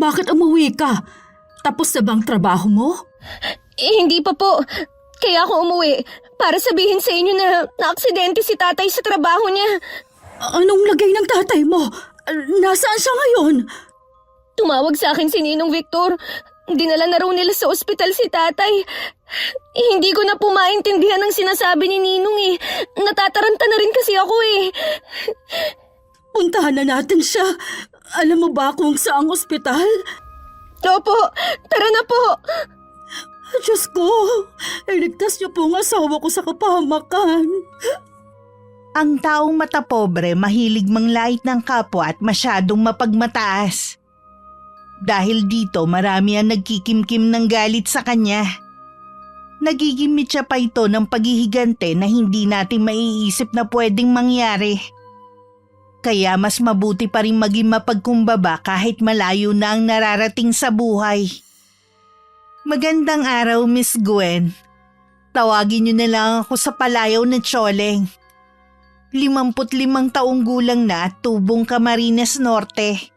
Bakit umuwi ka? Tapos na bang trabaho mo? Hindi pa po. Kaya ako umuwi para sabihin sa inyo na naaksidente si tatay sa trabaho niya. Anong lagay ng tatay mo? Nasaan siya ngayon? Tumawag sa akin si Ninong Victor. Dinala na raw nila sa ospital si tatay. Hindi ko na po maintindihan ang sinasabi ni Ninong eh. Natataranta na rin kasi ako eh. Puntahan na natin siya. Alam mo ba kung saang ospital? Opo, tara na po. Diyos ko, iligtas niyo po ang asawa ko sa kapahamakan. Ang taong matapobre mahilig manglait ng kapwa at masyadong mapagmataas. Dahil dito marami ang nagkikimkim ng galit sa kanya. Nagigimit siya pa ito ng paghihigante na hindi natin maiisip na pwedeng mangyari. Kaya mas mabuti pa rin maging mapagkumbaba kahit malayo na ang nararating sa buhay. Magandang araw, Miss Gwen. Tawagin niyo na lang ako sa palayaw na Tsoleng. 55 taong gulang na at tubong Camarines Norte.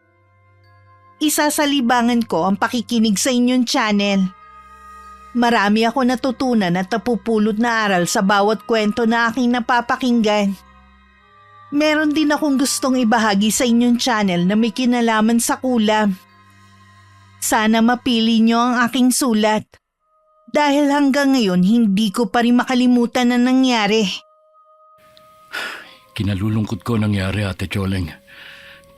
Isa sa libangan ko ang pakikinig sa inyong channel. Marami ako natutunan at napupulot na aral sa bawat kwento na aking napapakinggan. Meron din akong gustong ibahagi sa inyong channel na may kinalaman sa kulam. Sana mapili niyo ang aking sulat. Dahil hanggang ngayon hindi ko pa rin makalimutan na nangyari. Kinalulungkot ko nangyari, Ate Tsoleng.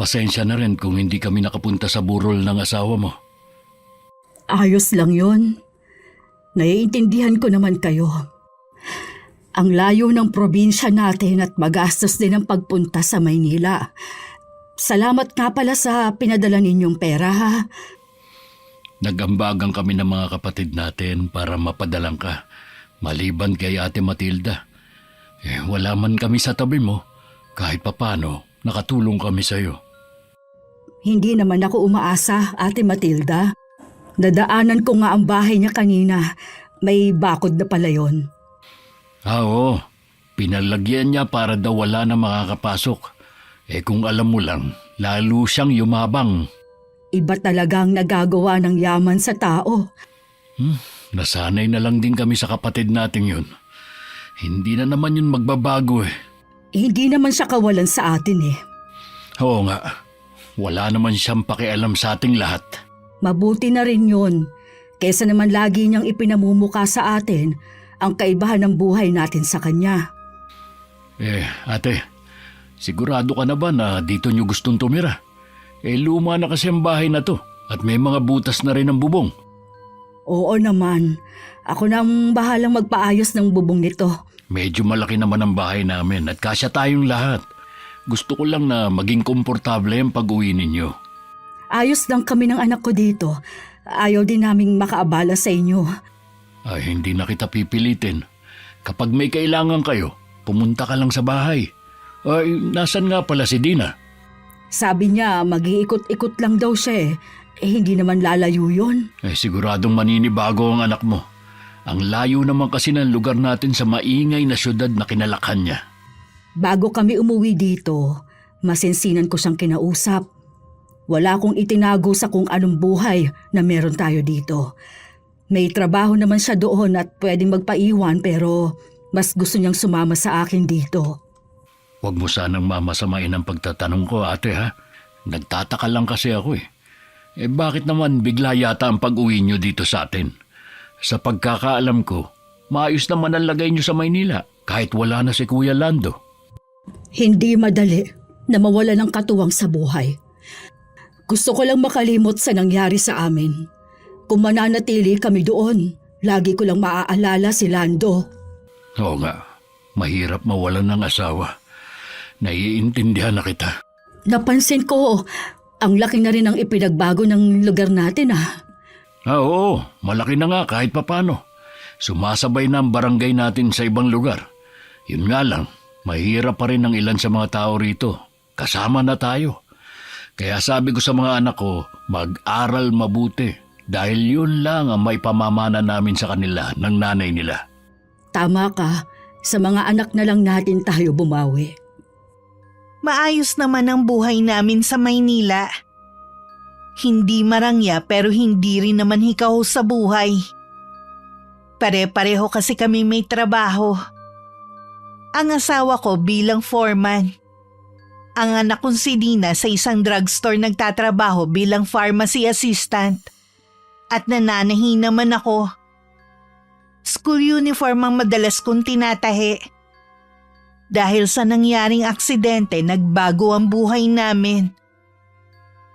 Pasensya na rin kung hindi kami nakapunta sa burol ng asawa mo. Ayos lang yun. Naiintindihan ko naman kayo. Ang layo ng probinsya natin at magastos din ang pagpunta sa Maynila. Salamat nga pala sa pinadala ninyong pera ha. Nagambagan kami ng mga kapatid natin para mapadalang ka. Maliban kay Ate Matilda. Wala man kami sa tabi mo. Kahit papano, nakatulong kami sa'yo. Hindi naman ako umaasa, Ate Matilda. Nadaanan ko nga ang bahay niya kanina. May bakod na pala yon. Oo, pinalagyan niya para daw wala na makakapasok. Kung alam mo lang, lalo siyang yumabang. Iba talagang nagagawa ng yaman sa tao. Nasanay na lang din kami sa kapatid nating yun. Hindi na naman yun magbabago Hindi naman siya kawalan sa atin Oo nga, wala naman siyang pakialam sa ating lahat. Mabuti na rin yun. Kesa naman lagi niyang ipinamumuka sa atin ang kaibahan ng buhay natin sa kanya. Ate, sigurado ka na ba na dito niyo gustong tumira? Luma na kasi ang bahay na to at may mga butas na rin ang bubong. Oo naman. Ako na ang bahalang magpaayos ng bubong nito. Medyo malaki naman ang bahay namin at kasya tayong lahat. Gusto ko lang na maging komportable ang pag-uwi ninyo. Ayos lang kami ng anak ko dito. Ayaw din naming makaabala sa inyo. Hindi na kita pipilitin. Kapag may kailangan kayo, pumunta ka lang sa bahay. Nasan nga pala si Dina? Sabi niya mag-iikot-ikot lang daw siya hindi naman lalayo yun. Siguradong maninibago ang anak mo. Ang layo naman kasi ng lugar natin sa maingay na syudad na kinalakhan niya. Bago kami umuwi dito, masinsinan ko siyang kinausap. Wala akong itinago sa kung anong buhay na meron tayo dito. May trabaho naman siya doon at pwedeng magpaiwan pero mas gusto niyang sumama sa akin dito. Huwag mo sanang mamasamain ang pagtatanong ko, ate ha. Nagtataka lang kasi ako bakit naman bigla yata ang pag-uwi niyo dito sa atin? Sa pagkakaalam ko, maayos naman ang lagay niyo sa Maynila kahit wala na si Kuya Lando. Hindi madali na mawala ng katuwang sa buhay. Gusto ko lang makalimot sa nangyari sa amin. Kung mananatili kami doon, lagi ko lang maaalala si Lando. Oo nga, mahirap mawalan ng asawa. Naiintindihan na kita. Napansin ko, ang laki na rin ang ipinagbago ng lugar natin Oo, malaki na nga kahit papano. Sumasabay na ang barangay natin sa ibang lugar. Yun nga lang, mahirap pa rin ang ilan sa mga tao rito. Kasama na tayo. Kaya sabi ko sa mga anak ko, mag-aral mabuti. Dahil yun lang ang may pamamana namin sa kanila ng nanay nila. Tama ka, sa mga anak na lang natin tayo bumawi. Maayos naman ang buhay namin sa Maynila. Hindi marangya pero hindi rin naman hikaw sa buhay. Pare-pareho kasi kami may trabaho. Ang asawa ko bilang foreman. Ang anak kong si Dina sa isang drugstore nagtatrabaho bilang pharmacy assistant. At nananahi naman ako. School uniform ang madalas kong tinatahi. Dahil sa nangyaring aksidente, nagbago ang buhay namin.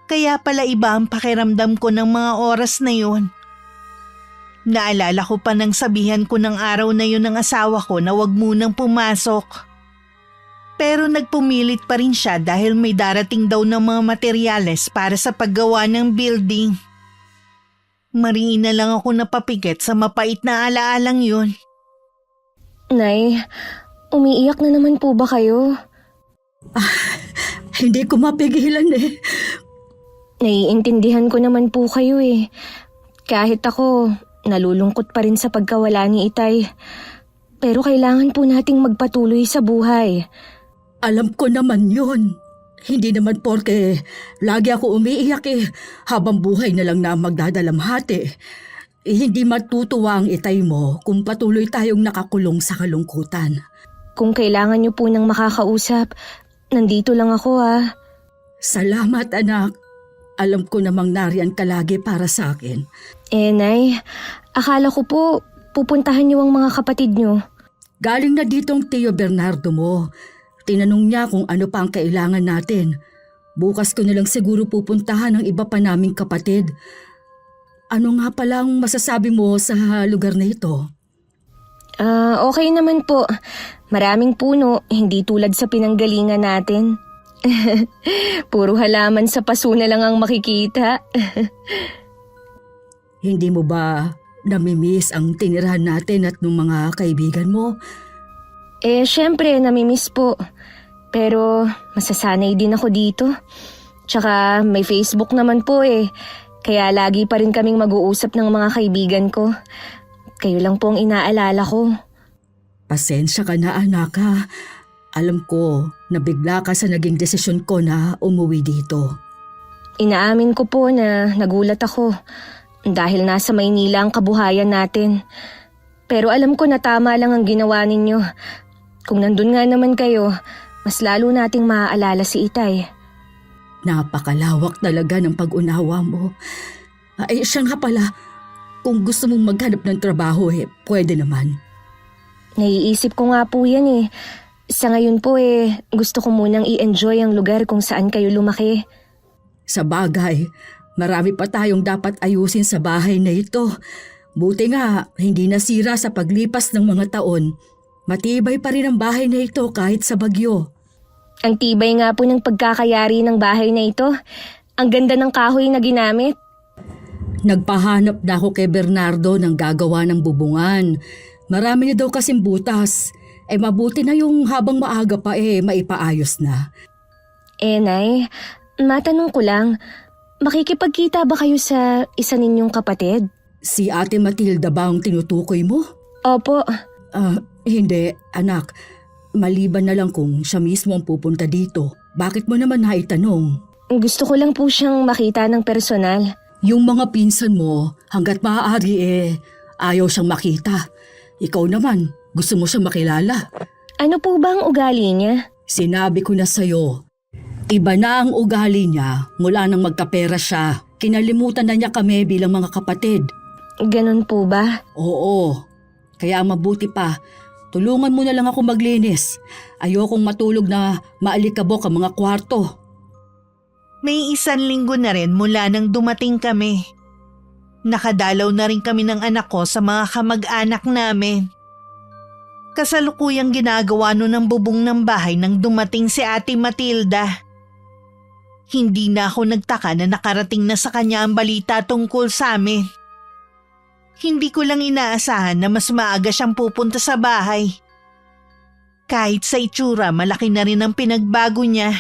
Kaya pala iba ang pakiramdam ko ng mga oras na yun. Naalala ko pa nang sabihan ko ng araw na yun ng asawa ko na wag munang pumasok. Pero nagpumilit pa rin siya dahil may darating daw ng mga materyales para sa paggawa ng building. Mariin na lang ako napapikit sa mapait na alaalang yun. Nay, umiiyak na naman po ba kayo? Hindi ko mapigilan eh. Naiintindihan ko naman po kayo eh. Kahit ako, nalulungkot pa rin sa pagkawala ni Itay. Pero kailangan po nating magpatuloy sa buhay. Alam ko naman yun. Hindi naman porke lagi ako umiiyak eh. Habang buhay na lang na magdadalamhati. Hindi matutuwa ang Itay mo kung patuloy tayong nakakulong sa kalungkutan. Kung kailangan niyo po ng makakausap, nandito lang ako ah. Salamat anak. Alam ko namang nariyan ka lagi para sa akin. Nay, akala ko po pupuntahan niyo ang mga kapatid niyo. Galing na dito ang Tio Bernardo mo. Tinanong niya kung ano pa ang kailangan natin. Bukas ko na lang siguro pupuntahan ang iba pa naming kapatid. Ano nga palang masasabi mo sa lugar na ito? Okay naman po. Maraming puno, hindi tulad sa pinanggalingan natin. Puro halaman sa paso na lang ang makikita. Hindi mo ba namimiss ang tinirahan natin at ng mga kaibigan mo? Syempre, namimiss po. Pero masasanay din ako dito. Tsaka may Facebook naman po eh. Kaya lagi pa rin kaming mag-uusap ng mga kaibigan ko. Kayo lang po ang inaalala ko. Pasensya ka na anak ha. Alam ko na bigla ka sa naging desisyon ko na umuwi dito. Inaamin ko po na nagulat ako dahil nasa Maynila ang kabuhayan natin. Pero alam ko na tama lang ang ginawa ninyo. Kung nandun nga naman kayo, mas lalo nating maaalala si Itay. Napakalawak talaga ng pag-unawa mo. Siya nga pala, kung gusto mong maghanap ng trabaho pwede naman. Naiisip ko nga po yan eh. Sa ngayon po gusto ko munang i-enjoy ang lugar kung saan kayo lumaki. Sa bagay, marami pa tayong dapat ayusin sa bahay na ito. Buti nga, hindi nasira sa paglipas ng mga taon. Matibay pa rin ang bahay na ito kahit sa bagyo. Ang tibay nga po ng pagkakayari ng bahay na ito. Ang ganda ng kahoy na ginamit. Nagpahanap na ako kay Bernardo ng gagawa ng bubungan. Marami na daw kasing butas. Mabuti na yung habang maaga pa maipaayos na. Nay, matanong ko lang, makikipagkita ba kayo sa isa ninyong kapatid? Si Ate Matilda ba ang tinutukoy mo? Opo. Hindi, anak. Maliban na lang kung siya mismo ang pupunta dito. Bakit mo naman naitanong? Gusto ko lang po siyang makita ng personal. Yung mga pinsan mo, hanggat maaari ayaw siyang makita. Ikaw naman, gusto mo siyang makilala. Ano po ba ang ugali niya? Sinabi ko na sa'yo. Iba na ang ugali niya mula nang magkapera siya. Kinalimutan na niya kami bilang mga kapatid. Ganon po ba? Oo. Kaya mabuti pa. Tulungan mo na lang ako maglinis. Ayokong matulog na maalikabok ang mga kwarto. May 1 linggo na rin mula nang dumating kami. Nakadalaw na rin kami ng anak ko sa mga kamag-anak namin. Kasalukuyang ginagawa nun ang bubong ng bahay nang dumating si Ate Matilda. Hindi na ako nagtaka na nakarating na sa kanya ang balita tungkol sa amin. Hindi ko lang inaasahan na mas maaga siyang pupunta sa bahay. Kahit sa itsura, malaki na rin ang pinagbago niya.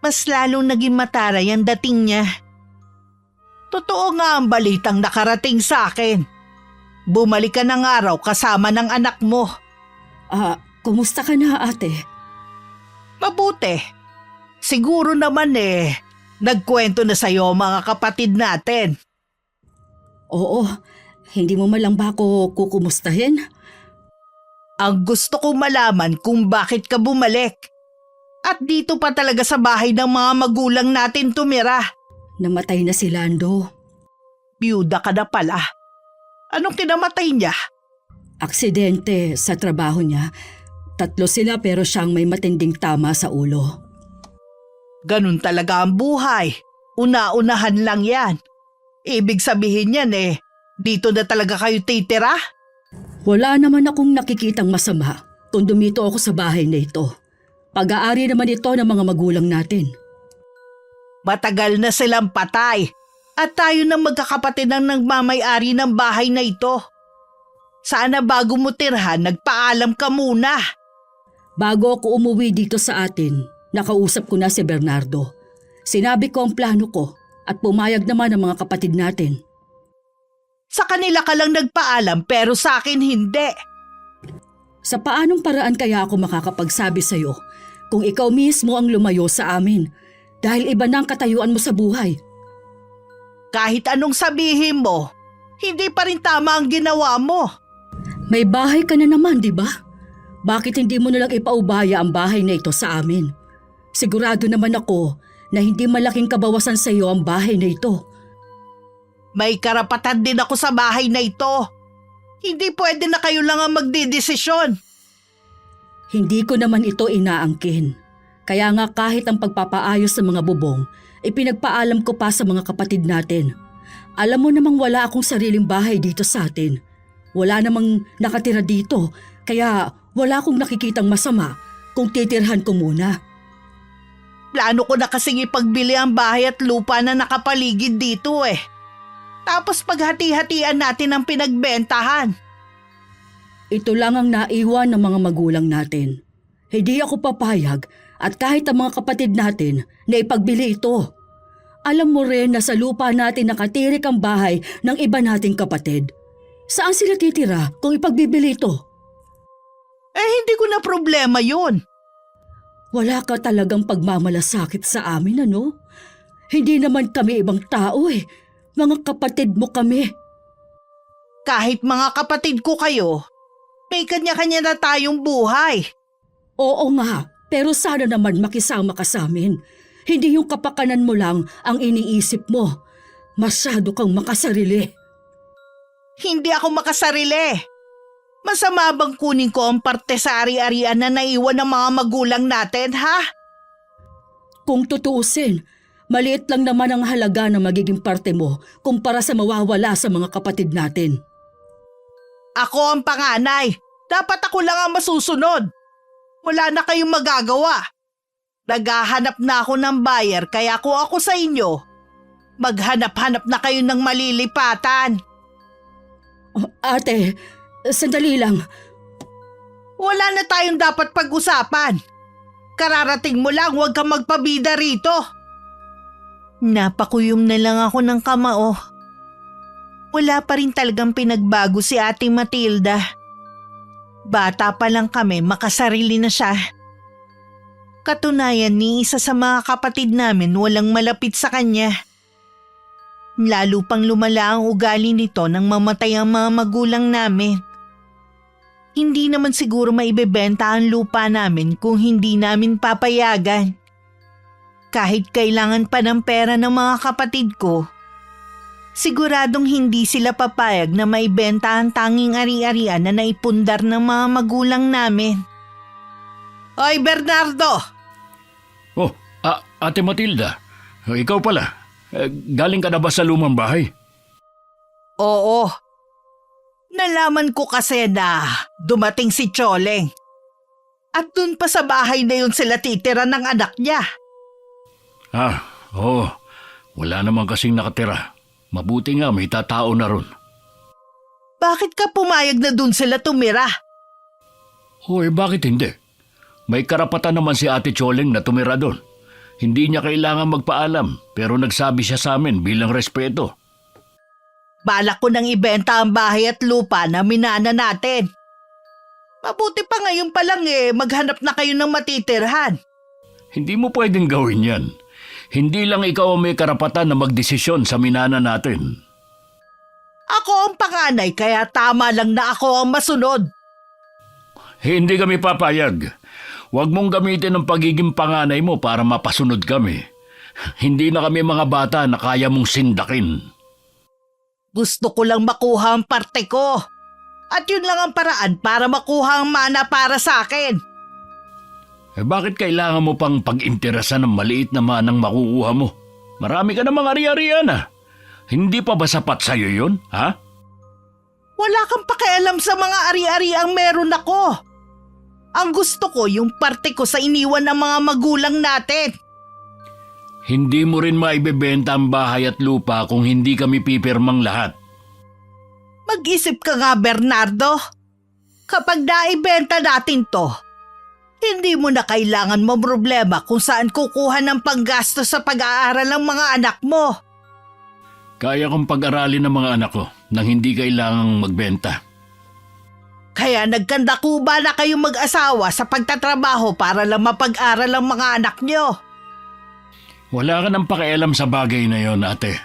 Mas lalong naging mataray ang dating niya. Totoo nga ang balitang nakarating sa akin. Bumalik ka ng araw kasama ng anak mo. Kumusta ka na ate? Mabuti. Siguro naman Nagkwento na sa'yo ang mga kapatid natin. Oo, hindi mo man lang ba ako kukumustahin? Ang gusto kong malaman kung bakit ka bumalik. At dito pa talaga sa bahay ng mga magulang natin tumira. Namatay na si Lando. Biyuda ka na pala. Anong kinamatay niya? Aksidente sa trabaho niya. 3 sila pero siyang may matinding tama sa ulo. Ganun talaga ang buhay. Una-unahan lang yan. Ibig sabihin yan dito na talaga kayo titira? Wala naman akong nakikitang masama kung dumito ako sa bahay na ito. Pag-aari naman ito ng mga magulang natin. Matagal na silang patay at tayo na magkakapatid ang nagmamay-ari ng bahay na ito. Sana bago mo tirhan, nagpaalam ka muna. Bago ako umuwi dito sa atin, nakausap ko na si Bernardo. Sinabi ko ang plano ko at pumayag naman ang mga kapatid natin. Sa kanila ka lang nagpaalam pero sa akin hindi. Sa paanong paraan kaya ako makakapagsabi sa'yo kung ikaw mismo ang lumayo sa amin dahil iba na ang katayuan mo sa buhay? Kahit anong sabihin mo, hindi pa rin tama ang ginawa mo. May bahay ka na naman, di ba? Bakit hindi mo nalang ipaubaya ang bahay na ito sa amin? Sigurado naman ako na hindi malaking kabawasan sa iyo ang bahay na ito. May karapatan din ako sa bahay na ito. Hindi pwede na kayo lang ang magdidesisyon. Hindi ko naman ito inaangkin. Kaya nga kahit ang pagpapaayos sa mga bubong, ipinagpaalam ko pa sa mga kapatid natin. Alam mo namang wala akong sariling bahay dito sa atin. Wala namang nakatira dito, kaya wala akong nakikitang masama kung titirhan ko muna. Plano ko na kasing ipagbili ang bahay at lupa na nakapaligid dito Tapos paghati-hatian natin ang pinagbentahan. Ito lang ang naiwan ng mga magulang natin. Hindi ako papayag at kahit ang mga kapatid natin na ipagbili ito. Alam mo rin na sa lupa natin nakatirik ang bahay ng iba nating kapatid. Saan sila titira kung ipagbibili ito? Hindi ko na problema yun. Wala ka talagang pagmamalasakit sa amin, ano? Hindi naman kami ibang tao Mga kapatid mo kami. Kahit mga kapatid ko kayo, may kanya-kanya na tayong buhay. Oo nga, pero sana naman makisama ka sa amin. Hindi yung kapakanan mo lang ang iniisip mo. Masyado kang makasarili. Hindi ako makasarili. Masama bang kunin ko ang parte sa ari-arian na naiwan ng mga magulang natin, ha? Kung tutuusin, maliit lang naman ang halaga na magiging parte mo kumpara sa mawawala sa mga kapatid natin. Ako ang panganay. Dapat ako lang ang masusunod. Wala na kayong magagawa. Naghahanap na ako ng buyer kaya kung ako sa inyo, maghanap-hanap na kayo ng malilipatan. Ate, sandali lang. Wala na tayong dapat pag-usapan. Kararating mo lang, huwag kang magpabida rito. Napakuyom na lang ako ng kamao. Wala pa rin talagang pinagbago si Ate Matilda. Bata pa lang kami, makasarili na siya. Katunayan ni isa sa mga kapatid namin walang malapit sa kanya. Lalo pang lumala ang ugali nito nang mamatay ang mga magulang namin. Hindi naman siguro maibebenta ang lupa namin kung hindi namin papayagan. Kahit kailangan pa ng pera ng mga kapatid ko, siguradong hindi sila papayag na maibenta ang tanging ari-arian na naipundar ng mga magulang namin. Hoy Bernardo! Oh, Ate Matilda, ikaw pala. Galing ka na ba sa lumang bahay? Oo. Nalaman ko kasi na dumating si Choleng. At dun pa sa bahay na yun sila titira ng anak niya. Oo. Wala naman kasing nakatira. Mabuti nga may tatao na ron. Bakit ka pumayag na dun sila tumira? Bakit hindi? May karapatan naman si Ate Choleng na tumira doon. Hindi niya kailangan magpaalam pero nagsabi siya sa amin bilang respeto. Balak ko nang ibenta ang bahay at lupa na minana natin. Mabuti pa ngayon pa lang maghanap na kayo ng matitirhan. Hindi mo pwedeng gawin yan. Hindi lang ikaw ang may karapatan na magdesisyon sa minana natin. Ako ang panganay kaya tama lang na ako ang masunod. Hindi kami papayag. Huwag mong gamitin ang pagiging panganay mo para mapasunod kami. Hindi na kami mga bata na kaya mong sindakin. Gusto ko lang makuha ang parte ko. At yun lang ang paraan para makuha ang mana para sa akin. Bakit kailangan mo pang pag-interesan ng maliit na manang makukuha mo? Marami ka namang ari-arian ah. Hindi pa ba sapat sa'yo yun, ha? Wala kang pakialam sa mga ari-ari ang meron ako. Ang gusto ko yung parte ko sa iniwan ng mga magulang natin. Hindi mo rin maibebenta ang bahay at lupa kung hindi kami pipirmang lahat. Mag-isip ka nga, Bernardo. Kapag naibenta natin to, hindi mo na kailangan mo problema kung saan kukuha ng panggasto sa pag-aaral ng mga anak mo. Kaya kong pag-aralin ng mga anak ko nang hindi kailangang magbenta. Kaya nagkandakuba na kayong mag-asawa sa pagtatrabaho para lang mapag-aral ang mga anak nyo. Wala ka nang pakialam sa bagay na yon, ate.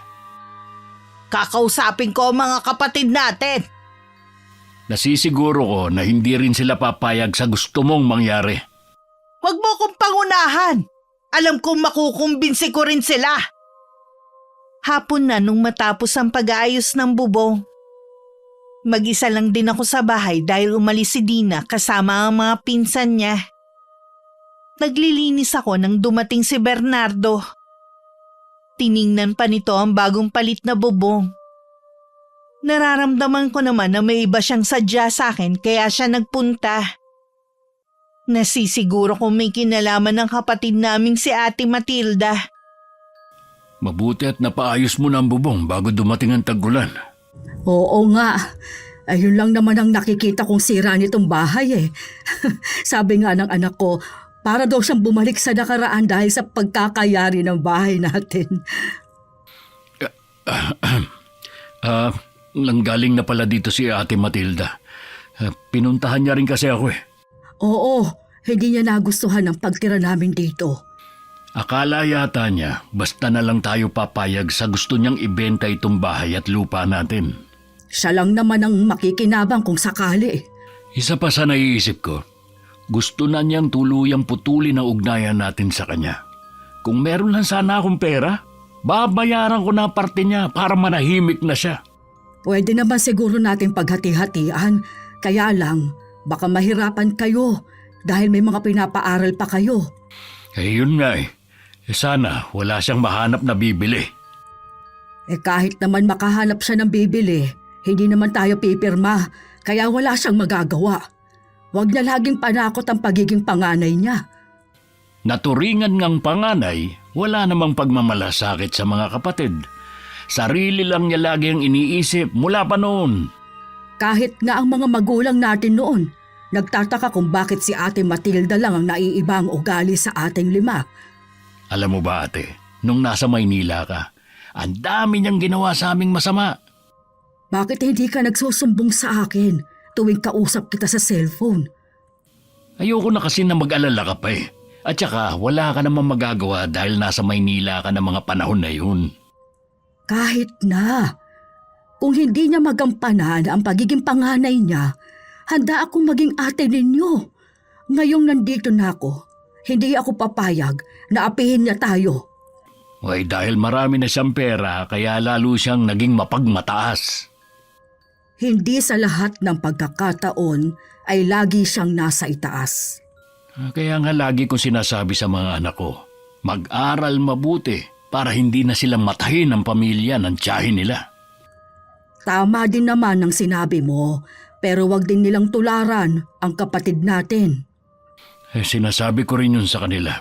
Kakausapin ko ang mga kapatid natin. Nasisiguro ko na hindi rin sila papayag sa gusto mong mangyari. Huwag mo kong pangunahan. Alam kong makukumbinsi ko rin sila. Hapon na nung matapos ang pag-aayos ng bubong. Mag-isa lang din ako sa bahay dahil umalis si Dina kasama ang mga pinsan niya. Naglilinis ako nang dumating si Bernardo. Tiningnan pa nito ang bagong palit na bubong. Nararamdaman ko naman na may iba siyang sadya sa akin kaya siya nagpunta. Nasisiguro kung may kinalaman ng kapatid naming si Ate Matilda. Mabuti at napaayos mo na ang bubong bago dumating ang tag-ulan. Oo nga. Ayun lang naman ang nakikita kong sira nitong bahay eh. Sabi nga ng anak ko, para daw siyang bumalik sa nakaraan dahil sa pagkakayari ng bahay natin. Nanggaling na pala dito si Ate Matilda. Pinuntahan niya rin kasi ako eh. Oo, hindi niya nagustuhan ang pagtira namin dito. Akala yata niya basta na lang tayo papayag sa gusto niyang ibenta itong bahay at lupa natin. Siya lang naman ang makikinabang kung sakali. Isa pa sa naiisip ko, gusto na niyang tuluyang putulin ang ugnayan natin sa kanya. Kung meron lang sana akong pera, babayaran ko na parte niya para manahimik na siya. Pwede naman siguro natin paghati-hatian, kaya lang baka mahirapan kayo dahil may mga pinapaaral pa kayo. Eh yun nga eh. Sana wala siyang mahanap na bibili. Kahit naman makahanap siya ng bibili, hindi naman tayo pipirma, kaya wala siyang magagawa. Huwag niya laging panakot ang pagiging panganay niya. Naturingan ngang panganay, wala namang pagmamalasakit sa mga kapatid. Sarili lang niya lagi ang iniisip mula pa noon. Kahit nga ang mga magulang natin noon, nagtataka kung bakit si Ate Matilda lang ang naiibang ugali sa ating 5. Alam mo ba ate, nung nasa Maynila ka, ang dami niyang ginawa sa aming masama. Bakit hindi ka nagsusumbong sa akin tuwing kausap kita sa cellphone? Ayoko na kasi na mag-alala ka pa eh. At saka wala ka namang magagawa dahil nasa Maynila ka ng mga panahon na yun. Kahit na. Kung hindi niya magampanan ang pagiging panganay niya, handa akong maging ate ninyo. Ngayong nandito na ako, hindi ako papayag na apihin niya tayo. Ay dahil marami na siyang pera kaya lalo siyang naging mapagmataas. Hindi sa lahat ng pagkakataon ay lagi siyang nasa itaas. Kaya nga lagi kong sinasabi sa mga anak ko, mag-aral mabuti para hindi na silang matahin ang pamilya ng tiyahin nila. Tama din naman ang sinabi mo, pero wag din nilang tularan ang kapatid natin. Sinasabi ko rin yun sa kanila.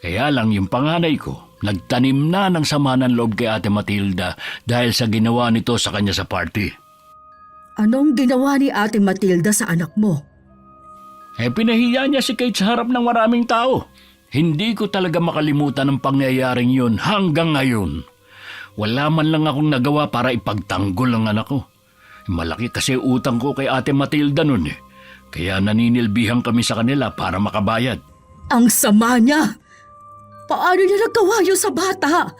Kaya lang yung panganay ko, nagtanim na ng sama ng loob kay Ate Matilda dahil sa ginawa nito sa kanya sa party. Anong ginawa ni Ate Matilda sa anak mo? Pinahiya niya si Kate sa harap ng maraming tao. Hindi ko talaga makalimutan ang pangyayaring yun hanggang ngayon. Wala man lang akong nagawa para ipagtanggol ang anak ko. Malaki kasi utang ko kay Ate Matilda nun eh. Kaya naninilbihan kami sa kanila para makabayad. Ang sama niya! Paano niya nagawa yun sa bata?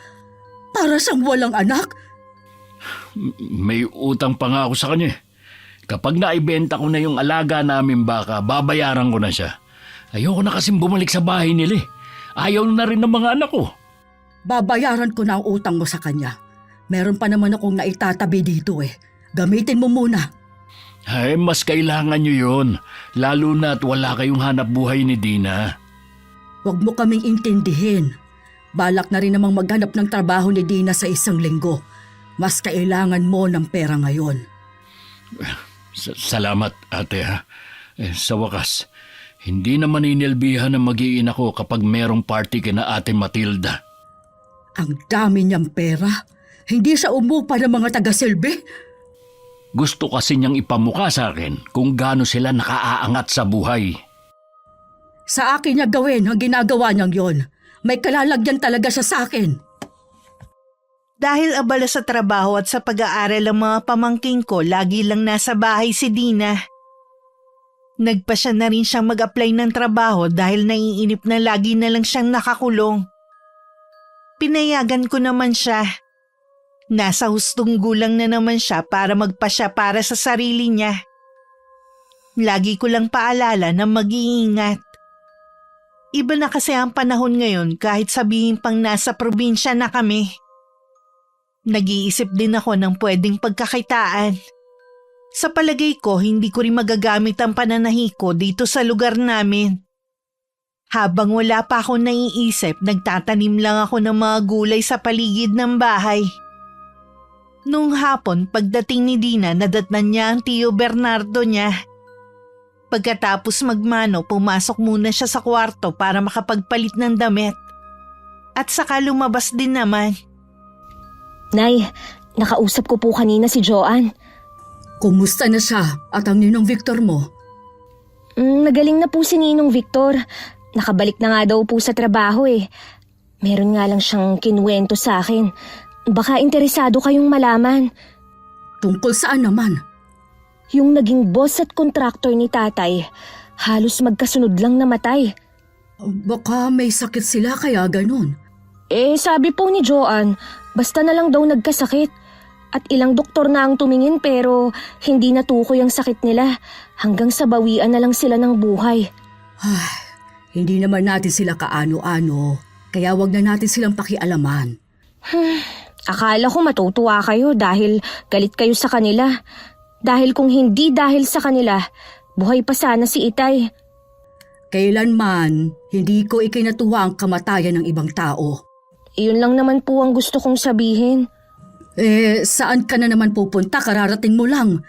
Para siyang walang anak. May utang pa nga ako sa kanya. Kapag naibenta ko na yung alaga namin baka, babayaran ko na siya. Ayoko na kasing bumalik sa bahay nila eh. Ayaw na rin ng mga anak ko. Babayaran ko na ang utang mo sa kanya. Meron pa naman akong naitatabi dito eh. Gamitin mo muna. Ay, mas kailangan nyo yun. Lalo na't wala kayong hanap buhay ni Dina. Huwag mo kaming intindihin. Balak na rin namang maghanap ng trabaho ni Dina sa 1 linggo. Mas kailangan mo ng pera ngayon. Salamat, ate ha. Sa wakas, hindi na maninilbihan na mag-iin ako kapag merong party kina ate Matilda. Ang dami niyang pera. Hindi siya umupa ng mga taga-silbi. Gusto kasi niyang ipamukha sa akin kung gaano sila nakaaangat sa buhay. Sa akin niya gawin ang ginagawa niyang yon. May kalalagyan talaga siya sa akin. Dahil abala sa trabaho at sa pag-aaral ang mga pamangking ko, lagi lang nasa bahay si Dina. Nagpasya na rin siyang mag-apply ng trabaho dahil naiinip na lagi na lang siyang nakakulong. Pinayagan ko naman siya. Nasa hustong gulang na naman siya para magpasya para sa sarili niya. Lagi ko lang paalala na mag-iingat. Iba na kasi ang panahon ngayon kahit sabihin pang nasa probinsya na kami. Nag-iisip din ako ng pwedeng pagkakitaan. Sa palagay ko, hindi ko rin magagamit ang pananahi ko dito sa lugar namin. Habang wala pa ako naiisip, nagtatanim lang ako ng mga gulay sa paligid ng bahay. Nung hapon, pagdating ni Dina, nadatnan niya ang tiyo Bernardo niya. Pagkatapos magmano, pumasok muna siya sa kwarto para makapagpalit ng damit. At saka lumabas din naman. Nay, nakausap ko po kanina si Joanne. Kumusta na siya at ang ninong Victor mo? Nagaling na po si Ninong Victor. Nakabalik na nga daw po sa trabaho eh. Meron nga lang siyang kinuwento sa akin. Baka interesado kayong malaman. Tungkol saan naman? Yung naging boss at kontraktor ni tatay, halos magkasunod lang namatay. Baka may sakit sila kaya ganun. Sabi po ni Joanne, basta na lang daw nagkasakit. At ilang doktor na ang tumingin pero hindi natukoy ang sakit nila. Hanggang sa bawian na lang sila ng buhay. Ay, hindi naman natin sila kaano-ano. Kaya wag na natin silang pakialaman. Akala ko matutuwa kayo dahil galit kayo sa kanila. Dahil kung hindi dahil sa kanila, buhay pa sana si Itay. Kailanman, hindi ko ikinatuwa ang kamatayan ng ibang tao. Iyon lang naman po ang gusto kong sabihin. Saan ka na naman pupunta? Kararating mo lang.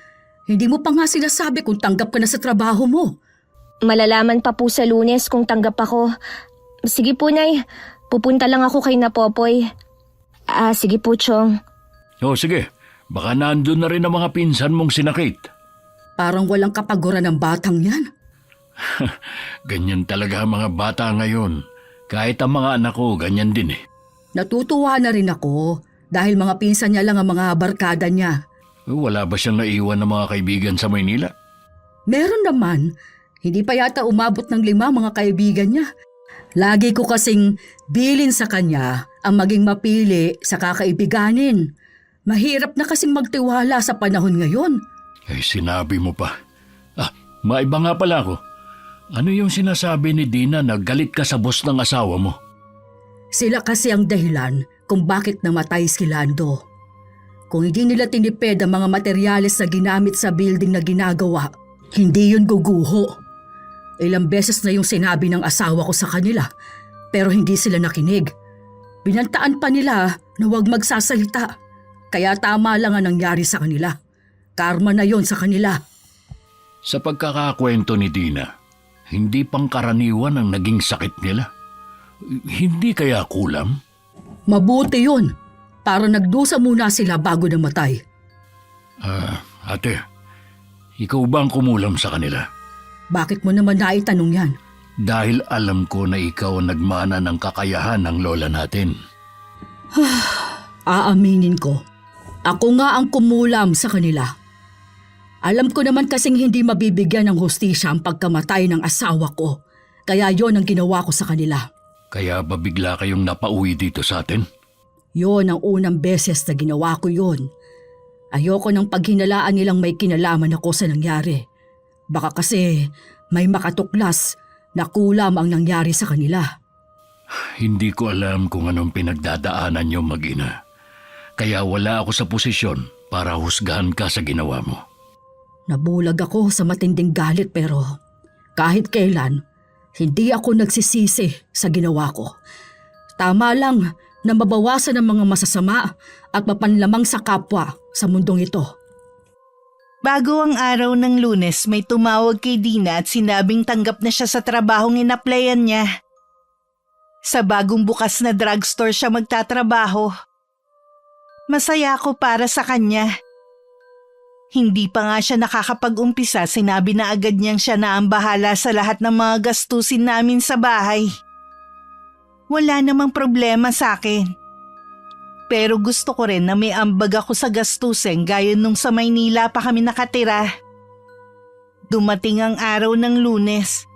Hindi mo pa nga sinasabi kung tanggap ka na sa trabaho mo. Malalaman pa po sa Lunes kung tanggap ako. Sige po, Nay. Pupunta lang ako kay Napopoy. Sige po, Chong. Sige. Baka nandun na rin ang mga pinsan mong sinakit. Parang walang kapaguran ng batang yan. Ganyan talaga ang mga bata ngayon. Kahit ang mga anak ko, ganyan din eh. Natutuwa na rin ako dahil mga pinsan niya lang ang mga barkada niya. Wala ba siyang naiwan ng mga kaibigan sa Maynila? Meron naman. Hindi pa yata umabot ng 5 mga kaibigan niya. Lagi ko kasing bilin sa kanya ang maging mapili sa kakaibiganin. Mahirap na kasing magtiwala sa panahon ngayon. Sinabi mo pa. Maiba nga pala ako. Ano yung sinasabi ni Dina na galit ka sa boss ng asawa mo? Sila kasi ang dahilan kung bakit namatay si Lando. Kung hindi nila tinipid ang mga materyales na ginamit sa building na ginagawa, hindi yun guguho. Ilang beses na yung sinabi ng asawa ko sa kanila, pero hindi sila nakinig. Binantaan pa nila na huwag magsasalita. Kaya tama lang ang nangyari sa kanila. Karma na yon sa kanila. Sa pagkakakwento ni Dina, hindi pangkaraniwan ang naging sakit nila. Hindi kaya kulam? Mabuti yun. Para nagdusa muna sila bago namatay. Ate, ikaw ba ang kumulam sa kanila? Bakit mo naman naitanong yan? Dahil alam ko na ikaw ang nagmana ng kakayahan ng lola natin. Aaminin ko. Ako nga ang kumulam sa kanila. Alam ko naman kasing hindi mabibigyan ng hustisya ang pagkamatay ng asawa ko. Kaya yon ang ginawa ko sa kanila. Kaya ba bigla kayong napauwi dito sa atin? Yon ang unang beses na ginawa ko yon. Ayoko ng paghinalaan nilang may kinalaman ako sa nangyari. Baka kasi may makatuklas na kulam ang nangyari sa kanila. Hindi ko alam kung anong pinagdadaanan niyo mag-ina. Kaya wala ako sa posisyon para husgahan ka sa ginawa mo. Nabulag ako sa matinding galit pero kahit kailan, hindi ako nagsisisi sa ginawa ko. Tama lang na mabawasan ang mga masasama at mapanlamang sa kapwa sa mundong ito. Bago ang araw ng Lunes, may tumawag kay Dina at sinabing tanggap na siya sa trabahong inaplayan niya. Sa bagong bukas na drugstore siya magtatrabaho. Masaya ako para sa kanya. Hindi pa nga siya nakakapag-umpisa, sinabi na agad niyang siya na ang bahala sa lahat ng mga gastusin namin sa bahay. Wala namang problema sa akin. Pero gusto ko rin na may ambag ako sa gastusin gaya nung sa Maynila pa kami nakatira. Dumating ang araw ng Lunes.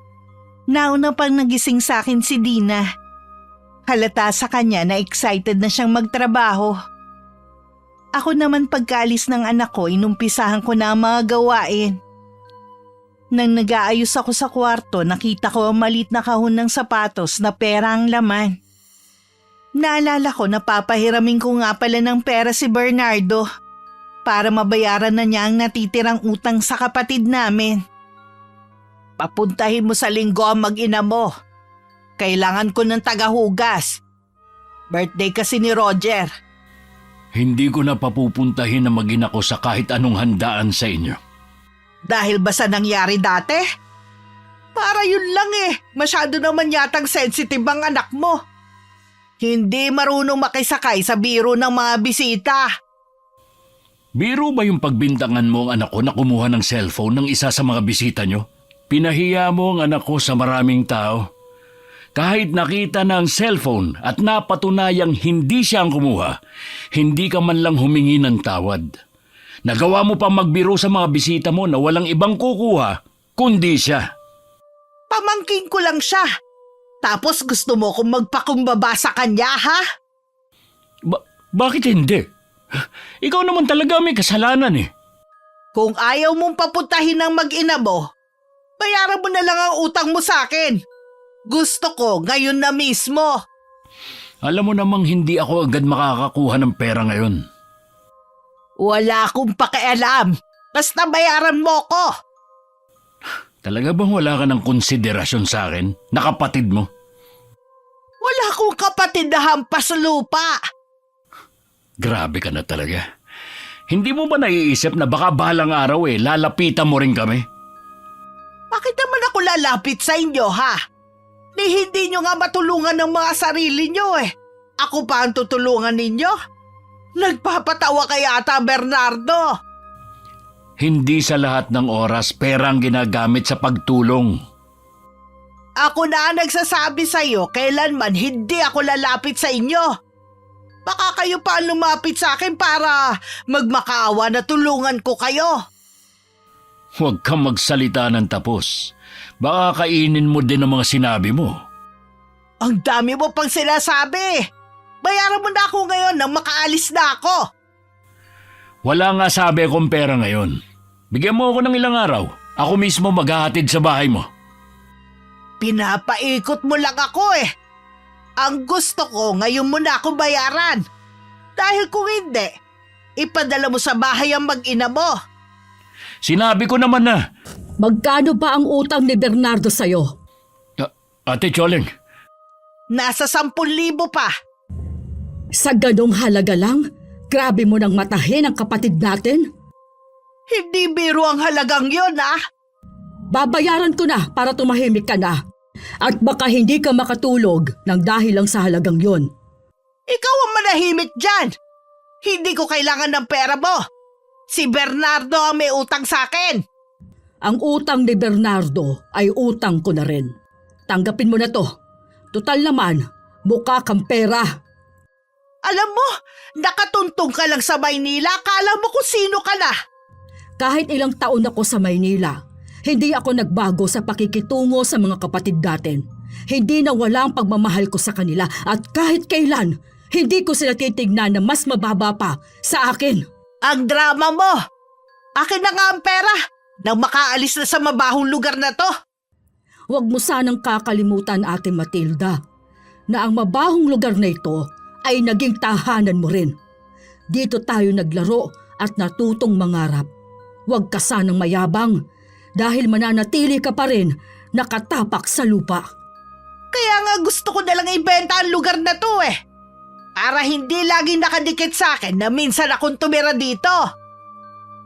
Nauna pang nagising sa akin si Dina. Halata sa kanya na excited na siyang magtrabaho. Ako naman pagkaalis ng anak ko, inumpisahan ko na ang mga gawain. Nang nag-aayos ako sa kwarto, nakita ko ang maliit na kahon ng sapatos na pera ang laman. Naalala ko na papahiramin ko nga pala ng pera si Bernardo para mabayaran na niya ang natitirang utang sa kapatid namin. Papuntahin mo sa linggo ang mag-ina mo. Kailangan ko ng tagahugas. Birthday kasi ni Roger. Hindi ko na papupuntahin na mag-ina ko sa kahit anong handaan sa inyo. Dahil ba sa nangyari dati? Para yun lang eh. Masyado naman yatang sensitive ang anak mo. Hindi marunong makisakay sa biro ng mga bisita. Biro ba yung pagbintangan mo ang anak ko na kumuha ng cellphone ng isa sa mga bisita nyo? Pinahiya mo ang anak ko sa maraming tao. Kahit nakita na ang cellphone at napatunayang hindi siya ang kumuha, hindi ka man lang humingi ng tawad. Nagawa mo pa magbiro sa mga bisita mo na walang ibang kukuha, kundi siya. Pamangking ko lang siya. Tapos gusto mo kong magpakumbaba sa kanya, ha? Bakit hindi? Ikaw naman talaga may kasalanan eh. Kung ayaw mong papuntahin ng mag-ina mo, bayaran mo na lang ang utang mo sa akin. Gusto ko ngayon na mismo. Alam mo namang hindi ako agad makakakuha ng pera ngayon. Wala akong pakialam. Basta bayaran mo ko. Talaga bang wala ka ng konsiderasyon sa akin, na kapatid mo? Wala akong kapatid na hampas lupa. Grabe ka na talaga. Hindi mo ba naiisip na baka balang araw lalapitan mo rin kami? Bakit naman ako lalapit sa inyo, ha? Ni hindi nyo nga matulungan ng mga sarili nyo eh. Ako pa ang tutulungan ninyo? Nagpapatawa kay Ata Bernardo. Hindi sa lahat ng oras pera ang ginagamit sa pagtulong. Ako na ang nagsasabi sa iyo kailanman hindi ako lalapit sa inyo. Baka kayo pa ang lumapit sa akin para magmakaawa na tulungan ko kayo. Huwag kang magsalita ng tapos. Baka kainin mo din ang mga sinabi mo. Ang dami mo pang sinasabi. Bayaran mo na ako ngayon nang makaalis na ako. Wala nga sabi akong pera ngayon. Bigyan mo ako ng ilang araw. Ako mismo maghahatid sa bahay mo. Pinapaikot mo lang ako eh. Ang gusto ko ngayon mo na ako bayaran. Dahil kung hindi, ipadala mo sa bahay ang mag-ina mo. Sinabi ko naman na. Magkano ba ang utang ni Bernardo sa'yo? Ate Choleng. Nasa 10,000 pa. Sa ganong halaga lang? Grabe mo nang matahin ang kapatid natin? Hindi biro ang halagang yon, ah. Babayaran ko na para tumahimik ka na. At baka hindi ka makatulog ng dahil lang sa halagang yon. Ikaw ang manahimik dyan. Hindi ko kailangan ng pera mo. Si Bernardo ang may utang sa akin. Ang utang ni Bernardo ay utang ko na rin. Tanggapin mo na to. Tutal naman, mukha kang pera. Alam mo, nakatuntong ka lang sa Maynila, akala mo kung sino ka na. Kahit ilang taon ako sa Maynila, hindi ako nagbago sa pakikitungo sa mga kapatid natin. Hindi na wala ang pagmamahal ko sa kanila at kahit kailan, hindi ko sila titignan na mas mababa pa sa akin. Ang drama mo! Akin na nga ang pera nang makaalis na sa mabahong lugar na to. Huwag mo sanang kakalimutan, Ate Matilda, na ang mabahong lugar na ito ay naging tahanan mo rin. Dito tayo naglaro at natutong mangarap. Huwag ka sanang mayabang dahil mananatili ka pa rin nakatapak sa lupa. Kaya nga gusto ko nalang ibenta ang lugar na to para hindi laging nakadikit sa akin na minsan akong tumira dito.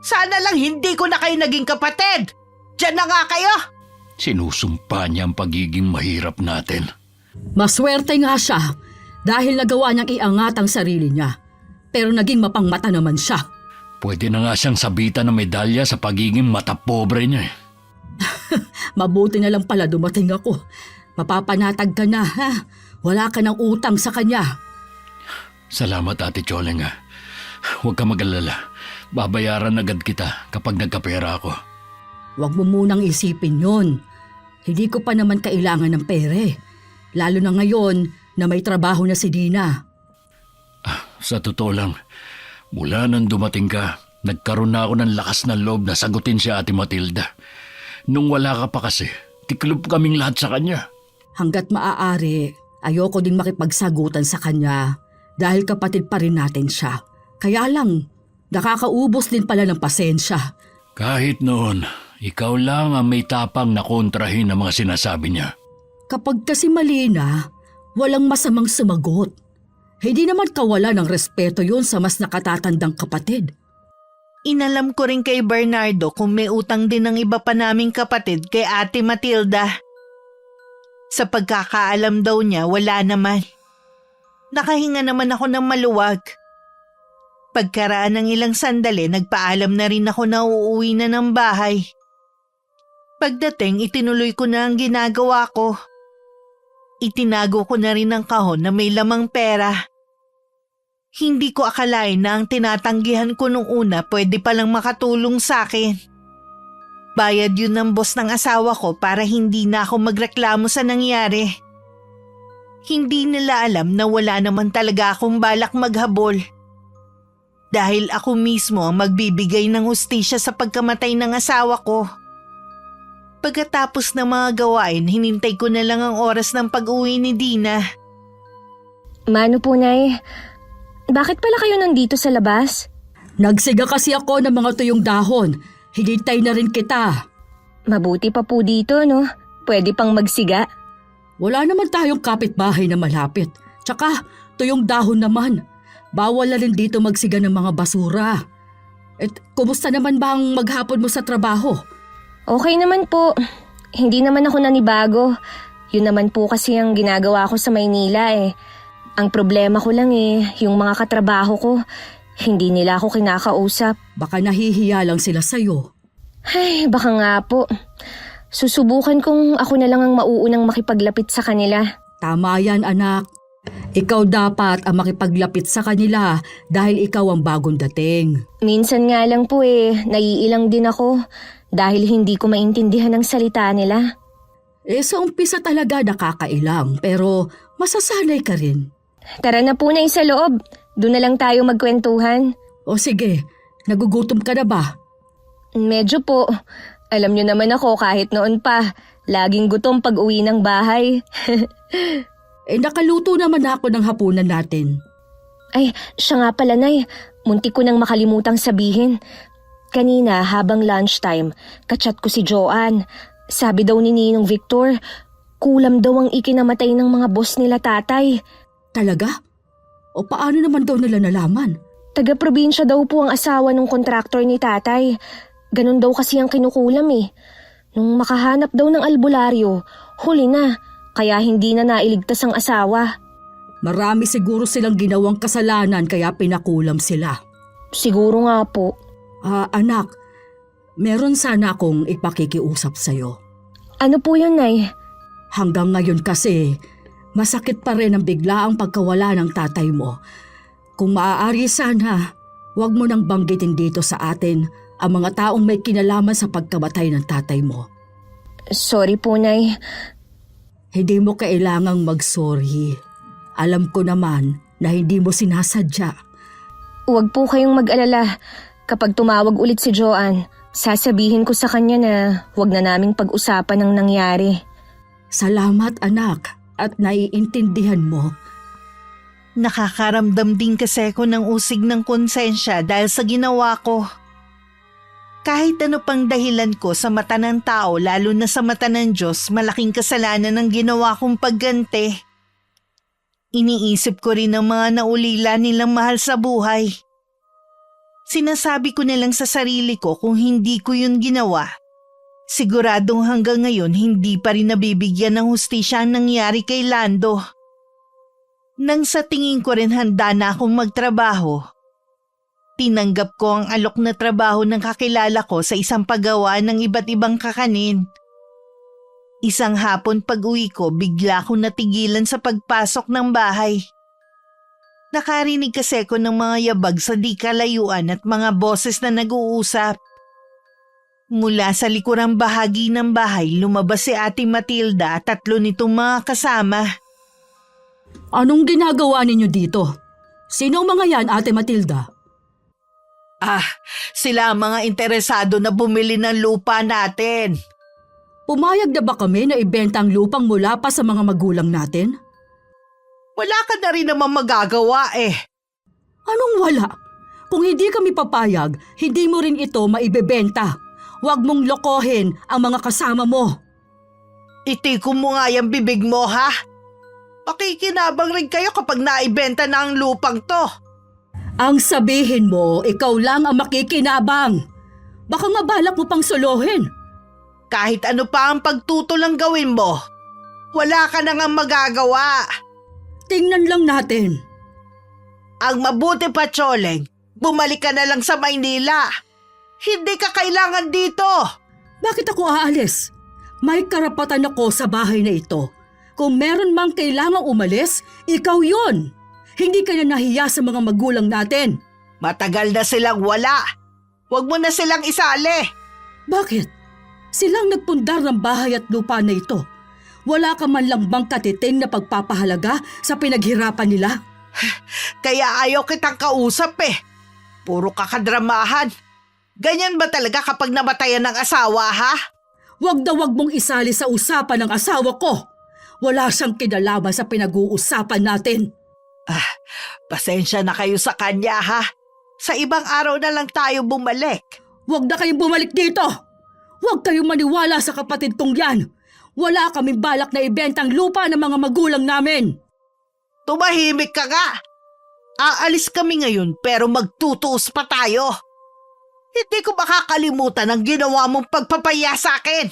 Sana lang hindi ko na kayo naging kapatid. Diyan na nga kayo. Sinusumpa niya ang pagiging mahirap natin. Maswerte nga siya dahil nagawa niyang iangat ang sarili niya. Pero naging mapangmata naman siya. Pwede na nga siyang sabitan ng medalya sa pagiging matapobre niya. Mabuti na lang pala dumating ako. Mapapanatag ka na, ha? Wala ka ng utang sa kanya. Salamat, Ate Choleng. Huwag ka mag-alala. Babayaran agad kita kapag nagkapera ako. Huwag mo munang isipin yon. Hindi ko pa naman kailangan ng pere. Lalo na ngayon na may trabaho na si Dina. Sa totoo lang, mula nang dumating ka, nagkaroon na ako ng lakas ng loob na sagutin si Ate Matilda. Nung wala ka pa kasi, tiklob kaming lahat sa kanya. Hanggat maaari, ayoko din makipagsagutan sa kanya dahil kapatid pa rin natin siya. Kaya lang, nakakaubos din pala ng pasensya. Kahit noon, ikaw lang ang may tapang na kontrahin ang mga sinasabi niya. Kapag kasi mali na, walang masamang sumagot. Hindi naman kawala ng respeto yun sa mas nakatatandang kapatid. Inalam ko rin kay Bernardo kung may utang din ng iba pa naming kapatid kay Ate Matilda. Sa pagkakaalam daw niya, wala naman. Nakahinga naman ako ng maluwag. Pagkaraan ng ilang sandali, nagpaalam na rin ako na uuwi na ng bahay. Pagdating, itinuloy ko na ang ginagawa ko. Itinago ko na rin ang kahon na may lamang pera. Hindi ko akalain na ang tinatanggihan ko nung una pwede palang makatulong sa akin. Bayad yun ng boss ng asawa ko para hindi na ako magreklamo sa nangyari. Hindi nila alam na wala naman talaga akong balak maghabol. Dahil ako mismo ang magbibigay ng hustisya sa pagkamatay ng asawa ko. Pagkatapos ng mga gawain, hinintay ko na lang ang oras ng pag-uwi ni Dina. Mano po, Nay? Bakit pala kayo nandito sa labas? Nagsiga kasi ako ng mga tuyong dahon. Hinintay na rin kita. Mabuti pa po dito, no? Pwede pang magsiga. Wala naman tayong kapitbahay na malapit. Tsaka, tuyong dahon naman. Bawal na rin dito magsiga ng mga basura. Kumusta naman ba ang maghapon mo sa trabaho? Okay naman po. Hindi naman ako nanibago. Yun naman po kasi ang ginagawa ko sa Maynila Ang problema ko lang yung mga katrabaho ko, hindi nila ako kinakausap. Baka nahihiya lang sila sa'yo. Ay, baka nga po. Susubukan kong ako na lang ang mauunang makipaglapit sa kanila. Tama yan, anak. Ikaw dapat ang makipaglapit sa kanila dahil ikaw ang bagong dating. Minsan nga lang po naiilang din ako dahil hindi ko maintindihan ang salita nila. Sa umpisa talaga nakakailang pero masasanay ka rin. Tara na po na sa loob. Doon na lang tayo magkwentuhan. O sige, nagugutom ka na ba? Medyo po. Alam niyo naman ako kahit noon pa. Laging gutom pag uwi ng bahay. Nakaluto naman ako ng hapunan natin. Ay, siya nga pala, Nay. Muntik ko nang makalimutang sabihin. Kanina, habang lunchtime, kachat ko si Joanne. Sabi daw ni Ninong Victor, kulam daw ang ikinamatay ng mga boss nila tatay. Talaga? O paano naman daw nila nalaman? Taga-probinsya daw po ang asawa ng kontraktor ni tatay. Ganon daw kasi ang kinukulam Nung makahanap daw ng albularyo, huli na. Kaya hindi na nailigtas ang asawa. Marami siguro silang ginawang kasalanan kaya pinakulam sila. Siguro nga po. Anak, meron sana akong ipakikiusap sa'yo. Ano po yun, Nay? Hanggang ngayon kasi, masakit pa rin ang biglaang pagkawala ng tatay mo. Kung maaari sana, huwag mo nang banggitin dito sa atin ang mga taong may kinalaman sa pagkamatay ng tatay mo. Sorry po, Nay. Hindi mo kailangang mag-sorry. Alam ko naman na hindi mo sinasadya. Huwag po kayong mag-alala. Kapag tumawag ulit si Joanne, sasabihin ko sa kanya na huwag na naming pag-usapan ang nangyari. Salamat anak at naiintindihan mo. Nakakaramdam din kasi ako ng usig ng konsensya dahil sa ginawa ko. Kahit ano pang dahilan ko sa mata ng tao, lalo na sa mata ng Diyos, malaking kasalanan ang ginawa kong pagganti. Iniisip ko rin ang mga naulila nilang mahal sa buhay. Sinasabi ko nilang sa sarili ko kung hindi ko yun ginawa. Siguradong hanggang ngayon hindi pa rin nabibigyan ng hustisya ang nangyari kay Lando. Nang sa tingin ko rin handa na akong magtrabaho, tinanggap ko ang alok na trabaho ng kakilala ko sa isang paggawa ng iba't ibang kakanin. Isang hapon pag-uwi ko, bigla akong natigilan sa pagpasok ng bahay. Nakarinig kasi ko ng mga yabag sa di kalayuan at mga boses na nag-uusap. Mula sa likurang bahagi ng bahay, lumabas si Ate Matilda at 3 nitong mga kasama. Anong ginagawa ninyo dito? Sino ang mga yan, Ate Matilda? Sila ang mga interesado na bumili ng lupa natin. Pumayag na ba kami na ibenta ang lupang mula pa sa mga magulang natin? Wala ka na rin naman magagawa eh. Anong wala? Kung hindi kami papayag, hindi mo rin ito maibebenta. Huwag mong lokohin ang mga kasama mo. Itikom mo nga yung bibig mo ha. Pakikinabang rin kayo kapag naibenta na ang lupang to. Ang sabihin mo, ikaw lang ang makikinabang. Baka nga balak mo pang suluhin. Kahit ano pa ang pagtutulang gawin mo, wala ka na nga magagawa. Tingnan lang natin. Ang mabuti pa, Choleng, bumalik ka na lang sa Maynila. Hindi ka kailangan dito. Bakit ako aalis? May karapatan ako sa bahay na ito. Kung meron mang kailangang umalis, ikaw yun. Hindi ka na nahiya sa mga magulang natin. Matagal na silang wala. Huwag mo na silang isali. Bakit? Silang nagpundar ng bahay at lupa na ito. Wala ka man lang bang katiting na pagpapahalaga sa pinaghirapan nila? Kaya ayaw kitang kausap eh. Puro kakadramahan. Ganyan ba talaga kapag namatayan ng asawa ha? Wag na wag mong isali sa usapan ng asawa ko. Wala siyang kinalaman sa pinag-uusapan natin. Pasensya na kayo sa kanya ha. Sa ibang araw na lang tayo bumalik. Wag na kayong bumalik dito. Wag kayong maniwala sa kapatid kong yan. Wala kaming balak na ibenta ang lupa ng mga magulang namin. Tumahimik ka nga. Aalis kami ngayon pero magtutuos pa tayo. Hindi ko makakalimutan ang ginawa mong pagpapaya sa akin.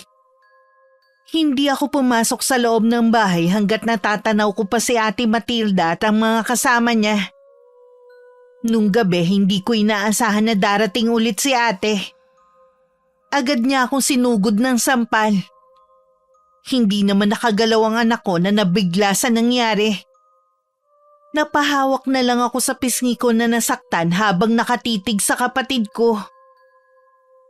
Hindi ako pumasok sa loob ng bahay hanggat natatanaw ko pa si Ate Matilda at ang mga kasama niya. Nung gabi hindi ko inaasahan na darating ulit si ate. Agad niya akong sinugod ng sampal. Hindi naman nakagalaw ang anak ko na nabigla sa nangyari. Napahawak na lang ako sa pisngi ko na nasaktan habang nakatitig sa kapatid ko.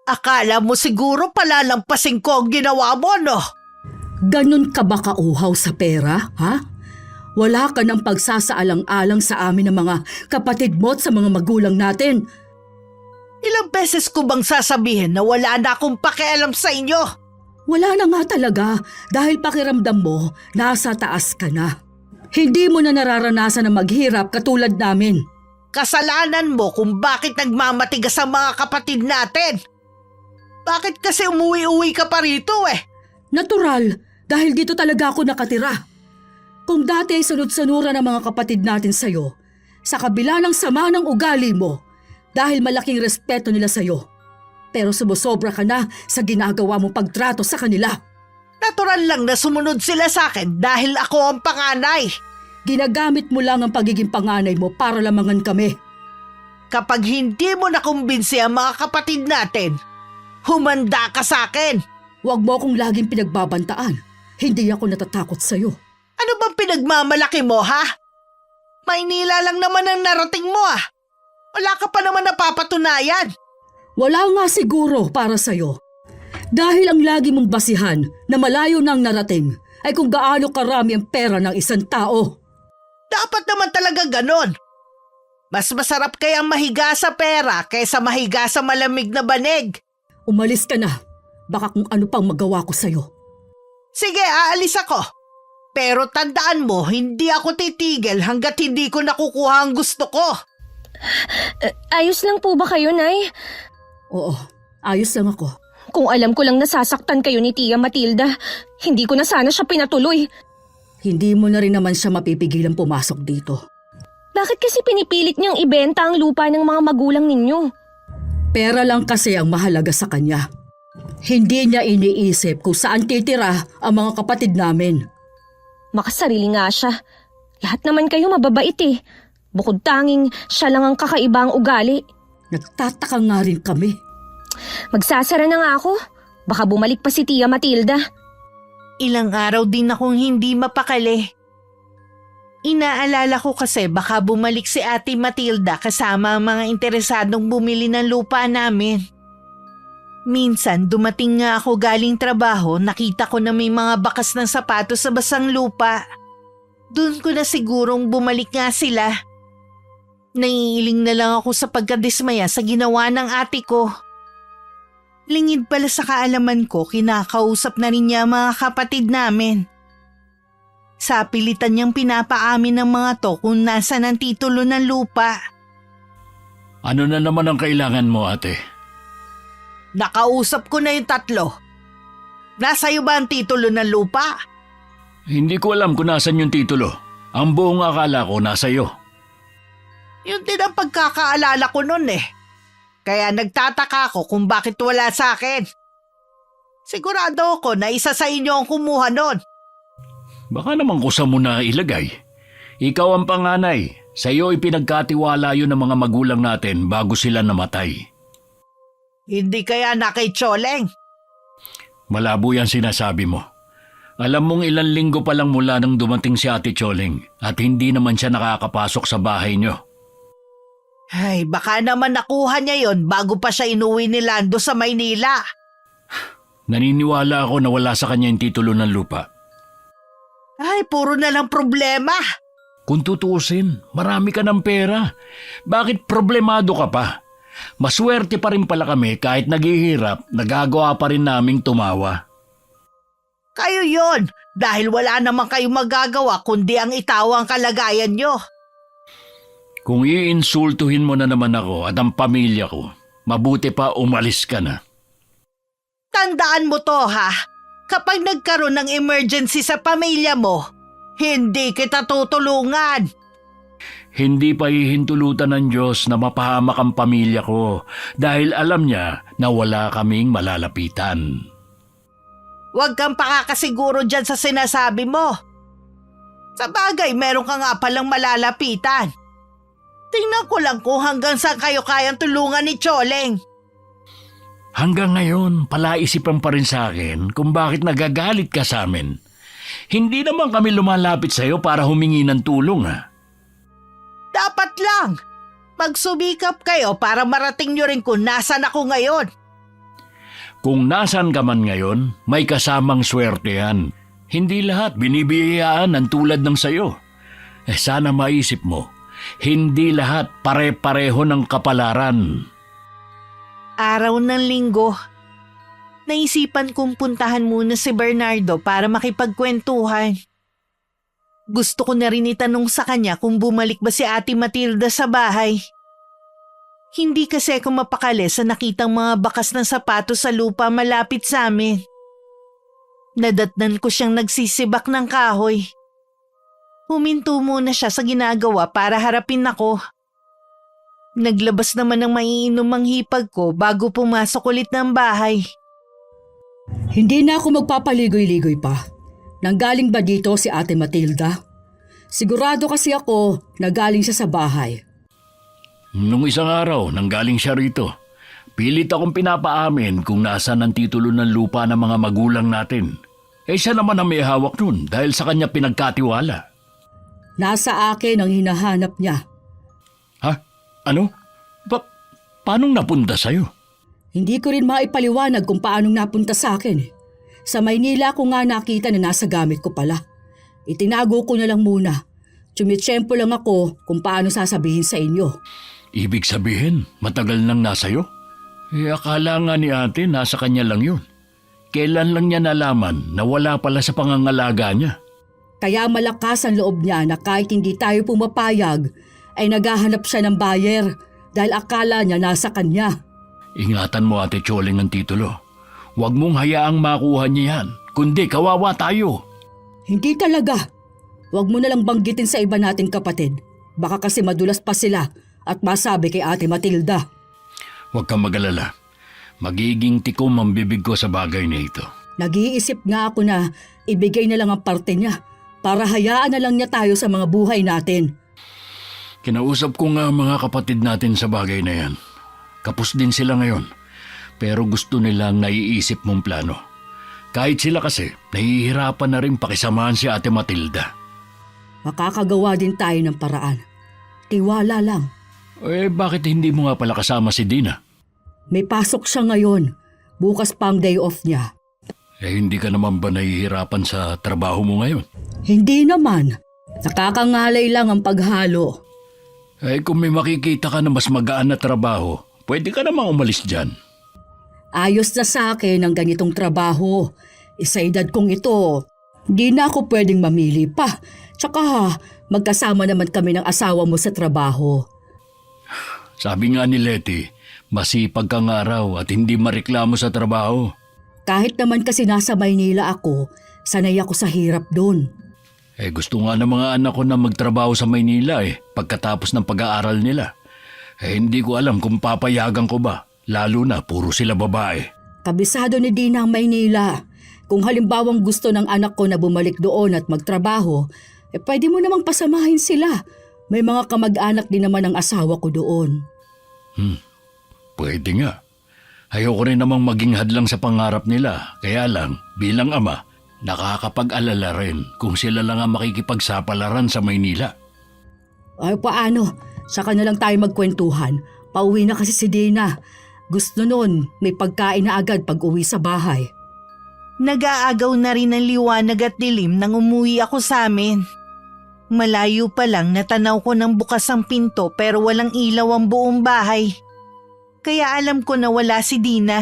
Akala mo siguro palalampasin ko ang ginawa mo, no? Ganon ka ba kauhaw sa pera, ha? Wala ka ng pagsasaalang-alang sa amin ng mga kapatid mo at sa mga magulang natin. Ilang beses ko bang sasabihin na wala na akong pakialam sa inyo? Wala na nga talaga dahil pakiramdam mo nasa taas ka na. Hindi mo na nararanasan na maghirap katulad namin. Kasalanan mo kung bakit nagmamatigas ang mga kapatid natin. Bakit kasi umuwi-uwi ka pa rito eh? Natural, dahil dito talaga ako nakatira. Kung dati ay sunod-sunuran ng mga kapatid natin sa'yo, sa kabila ng sama ng ugali mo, dahil malaking respeto nila sa'yo. Pero sumusobra ka na sa ginagawa mong pagtrato sa kanila. Natural lang na sumunod sila sa akin dahil ako ang panganay. Ginagamit mo lang ang pagiging panganay mo para lamangan kami. Kapag hindi mo nakumbinsi ang mga kapatid natin, humanda ka sa akin. Huwag mo akong laging pinagbabantaan. Hindi ako natatakot sa'yo. Ano bang pinagmamalaki mo, ha? Maynila lang naman ang narating mo, ah. Wala ka pa naman napapatunayan. Wala nga siguro para sa'yo. Dahil ang lagi mong basihan na malayo nang narating, ay kung gaano karami ang pera ng isang tao. Dapat naman talaga ganon. Mas masarap kayang mahiga sa pera kaysa mahiga sa malamig na banig. Umalis ka na. Baka kung ano pang magawa ko sa'yo. Sige, aalis ako. Pero tandaan mo, hindi ako titigil hanggat hindi ko nakukuha ang gusto ko. Ayos lang po ba kayo, Nay? Oo, ayos lang ako. Kung alam ko lang nasasaktan kayo ni Tia Matilda, hindi ko na sana siya pinatuloy. Hindi mo na rin naman siya mapipigilan pumasok dito. Bakit kasi pinipilit niyang ibenta ang lupa ng mga magulang ninyo? Pera lang kasi ang mahalaga sa kanya. Hindi niya iniisip kung saan titira ang mga kapatid namin. Makasarili nga siya. Lahat naman kayo mababait eh. Bukod tanging siya lang ang kakaibang ugali. Nagtataka nga rin kami. Magsasara na nga ako. Baka bumalik pa si Tia Matilda. Ilang araw din akong hindi mapakali. Inaalala ko kasi baka bumalik si Ate Matilda kasama ang mga interesadong bumili ng lupa namin. Minsan dumating nga ako galing trabaho, nakita ko na may mga bakas ng sapatos sa basang lupa. Doon ko na sigurong bumalik nga sila. Naiiling na lang ako sa pagkadismaya sa ginawa ng ate ko. Lingid pala sa kaalaman ko, kinakausap na rin niya mga kapatid namin. Sa pilitan niyang pinapaamin ng mga to kung nasan ang titulo ng lupa. Ano na naman ang kailangan mo, ate? Nakausap ko na yung tatlo. Nasa'yo ba ang titulo ng lupa? Hindi ko alam kung nasan yung titulo. Ang buong akala ko nasa iyo. Yun din ang pagkakaalala ko nun eh. Kaya nagtataka ako kung bakit wala sa akin. Sigurado ako na isa sa inyo ang kumuha nun. Baka naman kusa mo na ilagay. Ikaw ang panganay. Sa iyo ipinagkatiwala yun ng mga magulang natin bago sila namatay. Hindi kaya na kay Choleng? Malabo yan sinasabi mo. Alam mong ilang linggo pa lang mula nang dumating si Ate Choling at hindi naman siya nakakapasok sa bahay niyo. Ay, baka naman nakuha niya yon bago pa siya inuwi ni Lando sa Maynila. Naniniwala ako na wala sa kanya yung titulo ng lupa. Ay, puro na lang problema. Kung tutuusin, marami ka ng pera. Bakit problemado ka pa? Maswerte pa rin pala kami kahit naghihirap, nagagawa pa rin naming tumawa. Kayo yon, dahil wala naman kayong magagawa kundi ang itawa ang kalagayan nyo. Kung iinsultuhin mo na naman ako at ang pamilya ko, mabuti pa umalis ka na. Tandaan mo to ha, kapag nagkaroon ng emergency sa pamilya mo, hindi kita tutulungan. Hindi pa hihintulutan ng Diyos na mapahamak ang pamilya ko dahil alam niya na wala kaming malalapitan. Huwag kang pakakasiguro dyan sa sinasabi mo. Sa bagay, meron ka nga palang malalapitan. Tingnan ko lang kung hanggang saan kayo kayang tulungan ni Choleng. Hanggang ngayon, palaisipan pa rin sa akin kung bakit nagagalit ka sa amin. Hindi naman kami lumalapit sa iyo para humingi ng tulong ha. Dapat lang. Magsubikap kayo para marating nyo rin kung nasan ako ngayon. Kung nasan ka man ngayon, may kasamang swerte yan. Hindi lahat binibiyayaan ng tulad ng sayo. Sana maisip mo, hindi lahat pare-pareho ng kapalaran. Araw ng linggo. Naisipan kong puntahan muna si Bernardo para makipagkwentuhan. Gusto ko na rin itanong sa kanya kung bumalik ba si Ate Matilda sa bahay. Hindi kasi ako mapakali sa nakitang mga bakas ng sapatos sa lupa malapit sa amin. Nadatnan ko siyang nagsisibak ng kahoy. Huminto muna siya sa ginagawa para harapin ako. Naglabas naman ng maiinumang hipag ko bago pumasok ulit ng bahay. Hindi na ako magpapaligoy-ligoy pa. Nanggaling ba dito si Ate Matilda? Sigurado kasi ako na galing siya sa bahay. Nung isang araw, nanggaling siya rito. Pilit akong pinapaamin kung nasaan ang titulo ng lupa ng mga magulang natin. Siya naman ang may hawak nun dahil sa kanya pinagkatiwala. Nasa akin ang hinahanap niya. Ha? Ano? Paanong napunta sa'yo? Hindi ko rin maipaliwanag kung paanong napunta sa akin. Sa Maynila ko nga nakita na nasa gamit ko pala. Itinago ko na lang muna. Tsumitsyempo lang ako kung paano sasabihin sa inyo. Ibig sabihin, matagal nang nasa'yo? Akala nga ni ate nasa kanya lang yun. Kailan lang niya nalaman na wala pala sa pangangalaga niya? Kaya malakas ang loob niya na kahit hindi tayo pumapayag, ay naghahanap siya ng buyer dahil akala niya nasa kanya. Ingatan mo ate Choling ang titulo. Huwag mong hayaang makuha niya yan, kundi kawawa tayo. Hindi talaga. Huwag mo na lang banggitin sa iba nating kapatid. Baka kasi madulas pa sila at masabi kay Ate Matilda. Huwag kang mag-alala. Magiging tikom ang bibig ko sa bagay na ito. Nag-iisip nga ako na ibigay na lang ang parte niya para hayaan na lang niya tayo sa mga buhay natin. Kinausap ko nga mga kapatid natin sa bagay na yan. Kapos din sila ngayon. Pero gusto nilang naiisip mong plano. Kahit sila kasi, nahihirapan na rin pakisamahan si Ate Matilda. Makakagawa din tayo ng paraan. Tiwala lang. Bakit hindi mo nga pala kasama si Dina? May pasok siya ngayon. Bukas pa ang day off niya. Hindi ka naman ba nahihirapan sa trabaho mo ngayon? Hindi naman. Nakakangalay lang ang paghalo. Kung may makikita ka na mas magaan na trabaho, pwede ka namang umalis dyan. Ayos na sa akin ang ganitong trabaho. Sa edad kong ito, di na ako pwedeng mamili pa. Tsaka magkasama naman kami ng asawa mo sa trabaho. Sabi nga ni Letty, masipag kang araw at hindi mareklamo sa trabaho. Kahit naman kasi nasa Maynila ako, sanay ako sa hirap doon. Gusto nga ng mga anak ko na magtrabaho sa Maynila pagkatapos ng pag-aaral nila. Hindi ko alam kung papayagan ko ba, lalo na puro sila babae. Kabisado ni Dina ang Maynila. Kung halimbawang gusto ng anak ko na bumalik doon at magtrabaho, pwede mo namang pasamahin sila. May mga kamag-anak din naman ang asawa ko doon. Pwede nga. Ayoko rin namang maging hadlang sa pangarap nila. Kaya lang, bilang ama, nakakapag-alala rin kung sila lang ang makikipagsapalaran sa Maynila. Ay paano? Saka na lang tayo magkwentuhan. Pauwi na kasi si Dina. Gusto nun, may pagkain na agad pag uwi sa bahay. Nag-aagaw na rin ang liwanag at dilim nang umuwi ako sa amin. Malayo pa lang natanaw ko ng bukas ang pinto pero walang ilaw ang buong bahay. Kaya alam ko na wala si Dina.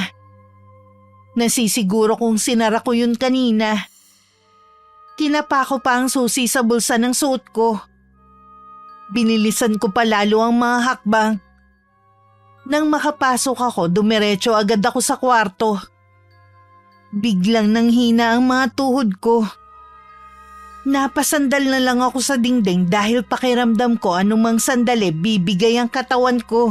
Nasisiguro kong sinara ko yun kanina. Tinapa ko pa ang susi sa bulsa ng suot ko. Binilisan ko pa lalo ang mga hakbang. Nang makapasok ako, dumiretso agad ako sa kwarto. Biglang nanghina ang mga tuhod ko. Napasandal na lang ako sa dingding dahil pakiramdam ko anumang sandali bibigay ang katawan ko.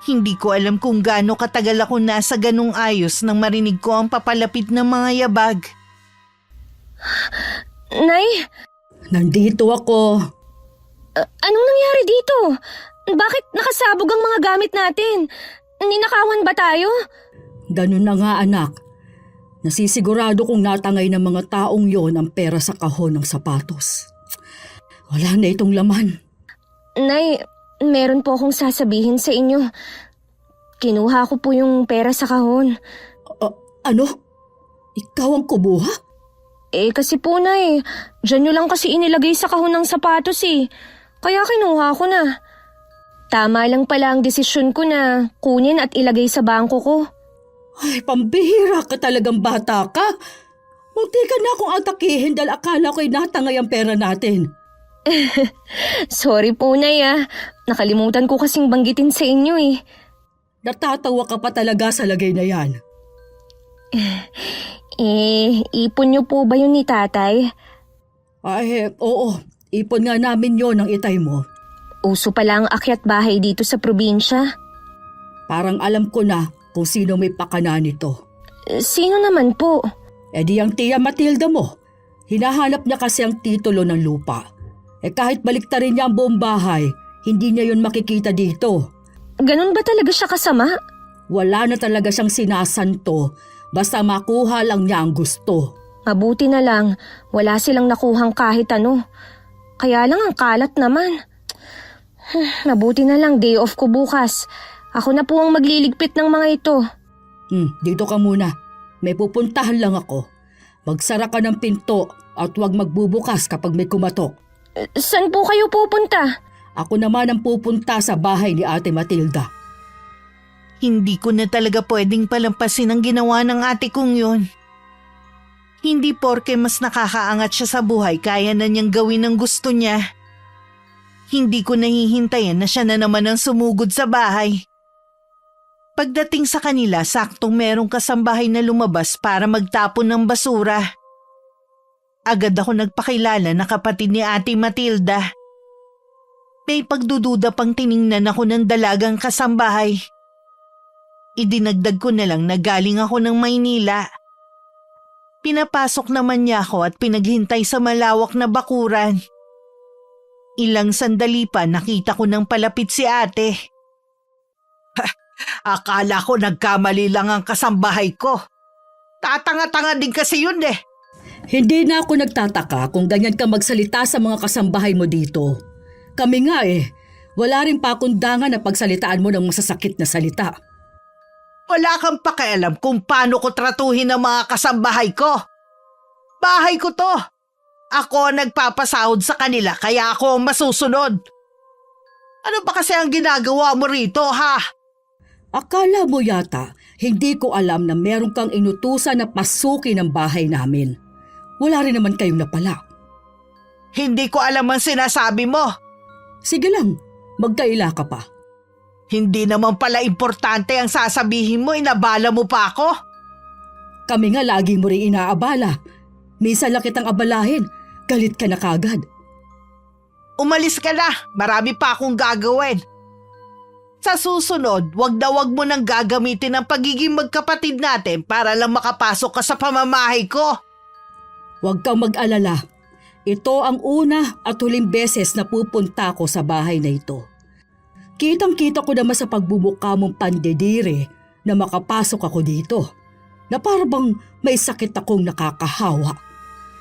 Hindi ko alam kung gaano katagal ako nasa ganung ayos nang marinig ko ang papalapit ng mga yabag. Nay, Nandito ako. anong nangyari dito? Bakit nakasabog ang mga gamit natin? Ninakawan ba tayo? Ganun na nga anak. Nasisigurado kong natangay ng mga taong yon ang pera sa kahon ng sapatos. Wala na itong laman. Nay, meron po akong sasabihin sa inyo. Kinuha ko po yung pera sa kahon. Ano? Ikaw ang kubuha? Kasi po Nay, dyan nyo lang kasi inilagay sa kahon ng sapatos Kaya kinuha ko na. Tama lang pala ang desisyon ko na kunin at ilagay sa bangko ko. Ay, pambihira ka talagang bata ka. Munti ka na akong atakihin dahil akala ko'y natangay ang pera natin. Sorry po Nay Nakalimutan ko kasing banggitin sa inyo Natatawa ka pa talaga sa lagay na yan. Ipon nyo po ba yun ni tatay? Ay, oo. Ipon nga namin yon ang itay mo. Uso pala ang akyat bahay dito sa probinsya. Parang alam ko na kung sino may pakana nito. Sino naman po? Di ang Tia Matilda mo. Hinahanap niya kasi ang titulo ng lupa. Kahit baliktarin niya ang buong bahay, hindi niya yun makikita dito. Ganun ba talaga siya kasama? Wala na talaga siyang sinasanto, basta makuha lang niya ang gusto. Mabuti na lang, wala silang nakuhang kahit ano. Kaya lang ang kalat naman. Mabuti na lang day off ko bukas. Ako na po ang magliligpit ng mga ito. Dito ka muna. May pupuntahan lang ako. Magsara ka ng pinto at huwag magbubukas kapag may kumatok. Saan po kayo pupunta? Ako naman ang pupunta sa bahay ni Ate Matilda. Hindi ko na talaga pwedeng palampasin ang ginawa ng ate kong yun. Hindi porke mas nakakaangat siya sa buhay kaya na niyang gawin ang gusto niya. Hindi ko nahihintayan na siya na naman ang sumugod sa bahay. Pagdating sa kanila, saktong merong kasambahay na lumabas para magtapon ng basura. Agad ako nagpakilala na kapatid ni Ate Matilda. May pagdududa pang tiningnan ako ng dalagang kasambahay. Idinagdag ko na lang na galing ako ng Maynila. Pinapasok naman niya ako at pinaghintay sa malawak na bakuran. Ilang sandali pa nakita ko nang palapit si ate. Akala ko nagkamali lang ang kasambahay ko. Tatanga-tanga din kasi yun eh. Hindi na ako nagtataka kung ganyan ka magsalita sa mga kasambahay mo dito. Kami nga wala rin pa akong dangan na pagsalitaan mo ng masasakit na salita. Wala kang pakialam kung paano ko tratuhin ang mga kasambahay ko. Bahay ko to. Ako ang nagpapasahod sa kanila kaya ako ang masusunod. Ano ba kasi ang ginagawa mo rito, ha? Akala mo yata, hindi ko alam na meron kang inutusan na pasukin ang bahay namin. Wala rin naman kayong napala. Hindi ko alam ang sinasabi mo. Sige lang, magkaila ka pa. Hindi naman pala importante ang sasabihin mo, inabala mo pa ako. Kami nga lagi mo rin inaabala. Minsan lang kitang abalahin, galit ka na kagad. Umalis ka na, marami pa akong gagawin. Sa susunod, wag mo nang gagamitin ang pagiging magkapatid natin para lang makapasok ka sa pamamahay ko. Huwag kang mag-alala. Ito ang una at huling beses na pupunta ko sa bahay na ito. Kitang-kita ko naman sa pagbubuka mong pandedire na makapasok ako dito. Na parang may sakit akong nakakahawa.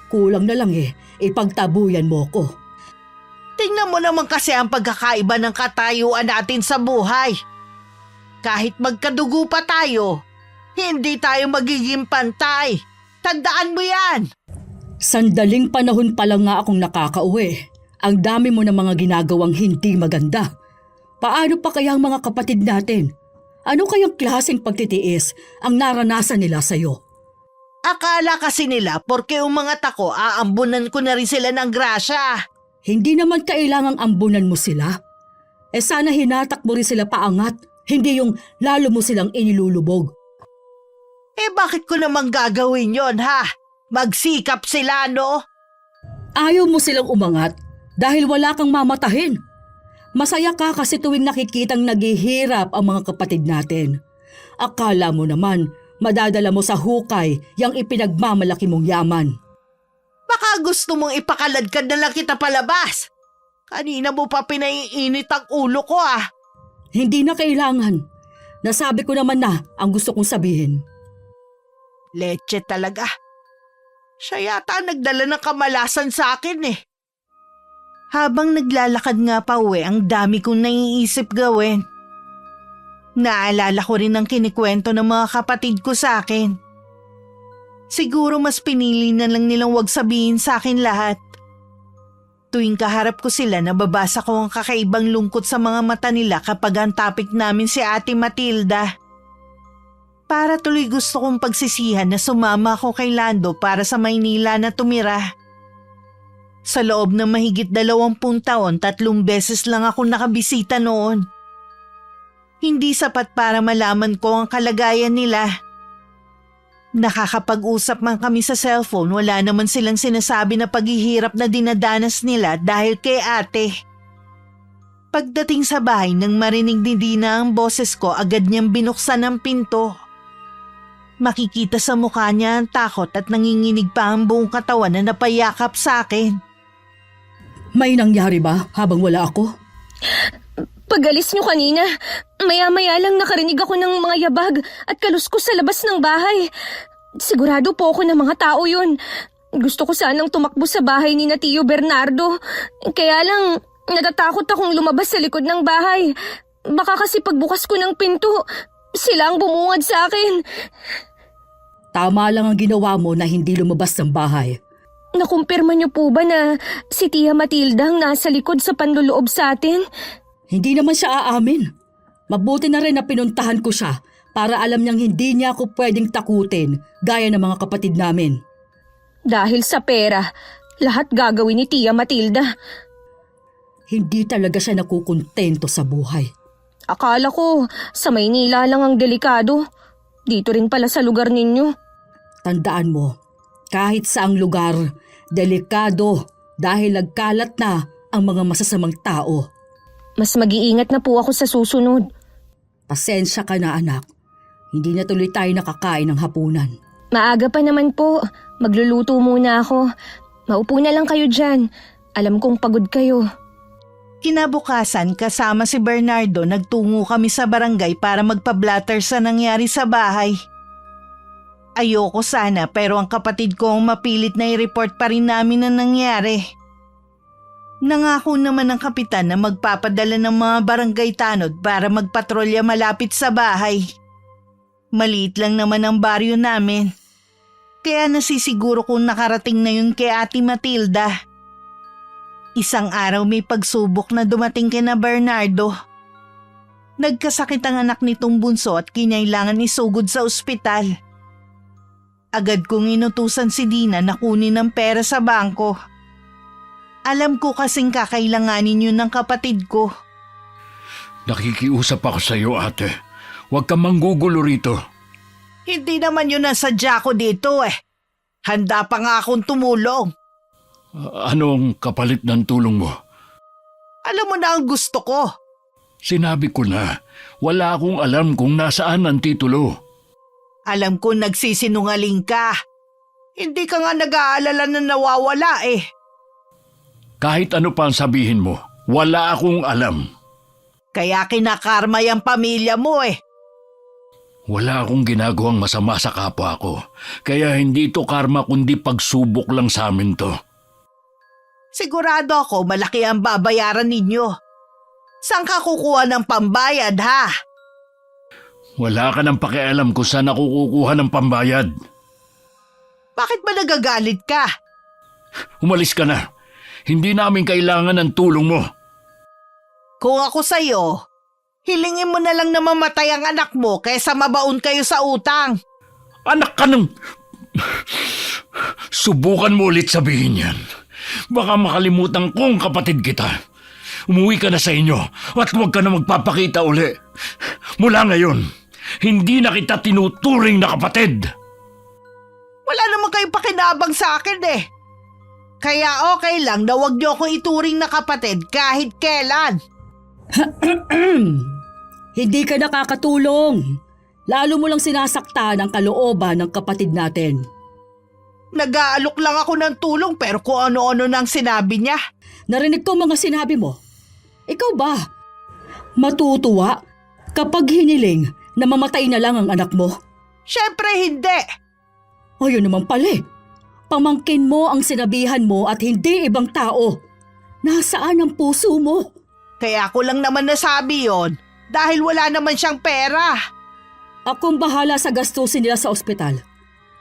Kulang na lang ipagtabuyan mo ko. Tingnan mo naman kasi ang pagkakaiba ng katayuan natin sa buhay. Kahit magkadugo pa tayo, hindi tayo magiging pantay. Tandaan mo yan! Sandaling panahon pa lang nga akong nakakauwi. Ang dami mo ng mga ginagawang hindi maganda. Paano pa kaya ang mga kapatid natin? Ano kayang klaseng pagtitiis ang naranasan nila sa'yo? Akala kasi nila porke umangat ako, aambunan ko na rin sila ng grasya. Hindi naman kailangang ambunan mo sila. Sana hinatak mo rin sila paangat, hindi yung lalo mo silang inilulubog. Bakit ko namang gagawin yon, ha? Magsikap sila, no? Ayaw mo silang umangat dahil wala kang mamatahin. Masaya ka kasi tuwing nakikitang naghihirap ang mga kapatid natin. Akala mo naman, madadala mo sa hukay yung ipinagmamalaki mong yaman. Baka gusto mong ipakaladkad na lang kita palabas. Kanina mo pa pinaiinit ang ulo ko, ah. Hindi na kailangan. Nasabi ko naman na ang gusto kong sabihin. Leche talaga. Siya yata nagdala ng kamalasan sa akin, eh. Habang naglalakad nga pa uwi, ang dami kong naiisip gawin. Naalala ko rin ang kinikwento ng mga kapatid ko sa akin. Siguro mas pinili na lang nilang wag sabihin sa akin lahat. Tuwing kaharap ko sila, nababasa ko ang kakaibang lungkot sa mga mata nila kapag ang topic namin si Ate Matilda. Para tuloy gusto kong pagsisihan na sumama ako kay Lando para sa Maynila na tumira. Sa loob ng mahigit 20 taon, 3 beses lang ako nakabisita noon. Hindi sapat para malaman ko ang kalagayan nila. Nakakapag-usap man kami sa cellphone, wala naman silang sinasabi na paghihirap na dinadanas nila dahil kay ate. Pagdating sa bahay nang marinig ni Dina ang boses ko, agad niyang binuksan ang pinto. Makikita sa mukha niya ang takot at nanginginig pa ang buong katawan na napayakap sa akin. May nangyari ba habang wala ako? Pag-alis niyo kanina, maya-maya lang nakarinig ako ng mga yabag at kaluskos sa labas ng bahay. Sigurado po ako na mga tao yun. Gusto ko sanang tumakbo sa bahay ni na Tio Bernardo. Kaya lang, natatakot akong lumabas sa likod ng bahay. Baka kasi pagbukas ko ng pinto, sila ang bumungad sa akin. Tama lang ang ginawa mo na hindi lumabas ng bahay. Nakumpirma niyo po ba na si Tia Matilda ang nasa likod sa panluloob sa atin? Hindi naman siya aamin. Mabuti na rin na pinuntahan ko siya para alam niyang hindi niya ako pwedeng takutin gaya ng mga kapatid namin. Dahil sa pera, lahat gagawin ni Tia Matilda. Hindi talaga siya nakukontento sa buhay. Akala ko sa Maynila lang ang delikado. Dito rin pala sa lugar ninyo. Tandaan mo, kahit saang lugar, delikado dahil nagkalat na ang mga masasamang tao. Mas mag-iingat na po ako sa susunod. Pasensya ka na anak. Hindi na tuloy tayo nakakain ng hapunan. Maaga pa naman po. Magluluto muna ako. Maupo na lang kayo dyan. Alam kong pagod kayo. Kinabukasan kasama si Bernardo nagtungo kami sa barangay para magpa-blatter sa nangyari sa bahay. Ayoko sana pero ang kapatid ko ang mapilit na i-report pa rin namin ang nangyari. Nangako naman ang kapitan na magpapadala ng mga barangay tanod para magpatrolya malapit sa bahay. Maliit lang naman ang baryo namin. Kaya nasisiguro kung nakarating na yun kay Ate Matilda. Isang araw may pagsubok na dumating kina Bernardo. Nagkasakit ang anak nitong bunso at kinailangan isugod sa ospital. Agad kong inutusan si Dina na kunin ang pera sa bangko. Alam ko kasing kakailanganin yun ng kapatid ko. Nakikiusap ako sa iyo, ate. Huwag kang manggugulo rito. Hindi naman yun ang sadya ko dito eh. Handa pa nga akong tumulong. Anong kapalit ng tulong mo? Alam mo na ang gusto ko. Sinabi ko na, wala akong alam kung nasaan ang titulo. Alam ko nagsisinungaling ka. Hindi ka nga nag-aalala na nawawala eh. Kahit ano pa ang sabihin mo, wala akong alam. Kaya kinakarma yung pamilya mo eh. Wala akong ginagawang masama sa kapwa ko. Kaya hindi ito karma kundi pagsubok lang sa amin to. Sigurado ako malaki ang babayaran ninyo. Saan ka kukuha ng pambayad ha? Wala ka nang pakialam kung saan ako kukuha ng pambayad. Bakit ba nagagalit ka? Umalis ka na. Hindi namin kailangan ng tulong mo. Kung ako sa'yo, hilingin mo na lang na mamatay ang anak mo kaysa mabaon kayo sa utang. Anak ka ng... Subukan mo ulit sabihin yan. Baka makalimutan kong kapatid kita. Umuwi ka na sa inyo at huwag ka na magpapakita uli. Mula ngayon, hindi na kita tinuturing na kapatid. Wala naman kayong pakinabang sa akin eh. Kaya okay lang na huwag niyo akong ituring na kapatid kahit kailan. Hindi ka nakakatulong. Lalo mo lang sinasaktan ang kalooban ng kapatid natin. Nag-aalok lang ako ng tulong pero kung ano-ano nang sinabi niya. Narinig ko mga sinabi mo. Ikaw ba? Matutuwa kapag hiniling na mamatay na lang ang anak mo? Siyempre hindi. O yun naman pala eh. Pamangkin mo ang sinabihan mo at hindi ibang tao. Nasaan ang puso mo? Kaya ko lang naman nasabi yon dahil wala naman siyang pera. Akong bahala sa gastusin nila sa ospital.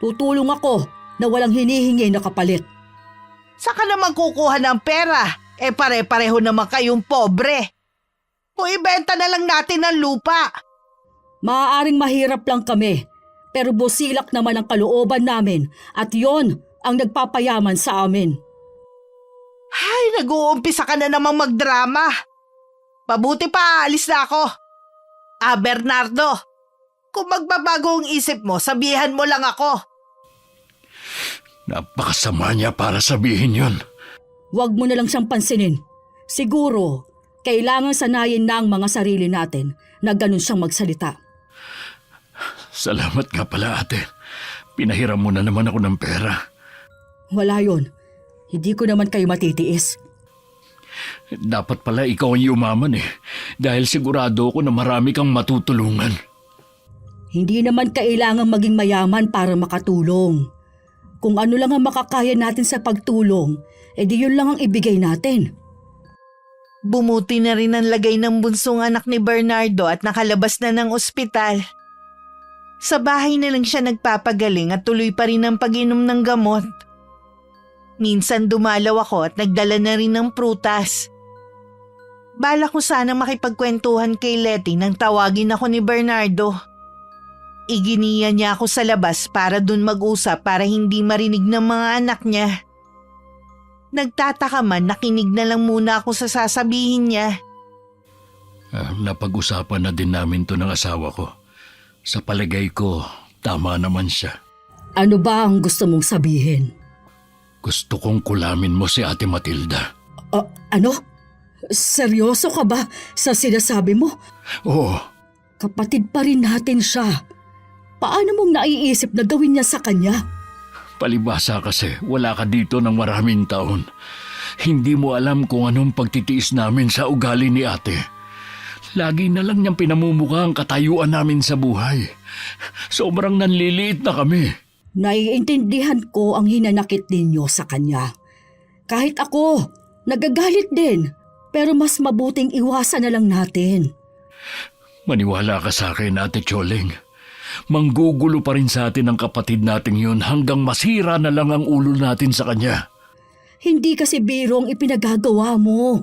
Tutulong ako na walang hinihingi na kapalit. Saka naman kukuha ng pera? Eh pare-pareho naman kayong pobre. O ibenta na lang natin ang lupa. Maaaring mahirap lang kami, pero busilak naman ang kalooban namin at yon ang nagpapayaman sa amin. Ay, nag-uumpisa ka na namang magdrama. Mabuti pa, alis na ako. Bernardo, kung magbabago ang isip mo, sabihan mo lang ako. Napakasama niya para sabihin yon. Huwag mo na lang siyang pansinin. Siguro, kailangan sanayin na ang mga sarili natin na ganun siyang magsalita. Salamat nga pala, ate. Pinahiram mo na naman ako ng pera. Wala yon. Hindi ko naman kayo matitiis. Dapat pala ikaw ang yumaman eh. Dahil sigurado ako na marami kang matutulungan. Hindi naman kailangan maging mayaman para makatulong. Kung ano lang ang makakaya natin sa pagtulong, edi yun lang ang ibigay natin. Bumuti na rin ang lagay ng bunsong anak ni Bernardo at nakalabas na ng ospital. Sa bahay na lang siya nagpapagaling at tuloy pa rin ang pag-inom ng gamot. Minsan dumalaw ako at nagdala na rin ng prutas. Bala ko sana makipagkwentuhan kay Letty nang tawagin ako ni Bernardo. Iginiya niya ako sa labas para dun mag-usap para hindi marinig ng mga anak niya. Nagtataka man, nakinig na lang muna ako sa sasabihin niya. Napag-usapan na din namin to ng asawa ko. Sa palagay ko, tama naman siya. Ano ba ang gusto mong sabihin? Gusto kong kulamin mo si Ate Matilda. Ano? Seryoso ka ba sa sinasabi mo? Oo, Kapatid pa rin natin siya. Paano mong naiisip na gawin niya sa kanya? palibasa kasi wala ka dito ng maraming taon. Hindi mo alam kung anong pagtitiis namin sa ugali ni ate. Lagi na lang niyang pinamumukha ang katayuan namin sa buhay. Sobrang nanliliit na kami. Naiintindihan ko ang hinanakit ninyo sa kanya. Kahit ako, nagagalit din. Pero mas mabuting iwasan na lang natin. Maniwala ka sa akin, Ate Choling. Manggugulo pa rin sa atin ang kapatid nating yun hanggang masira na lang ang ulo natin sa kanya. Hindi kasi biro ang ipinagagawa mo.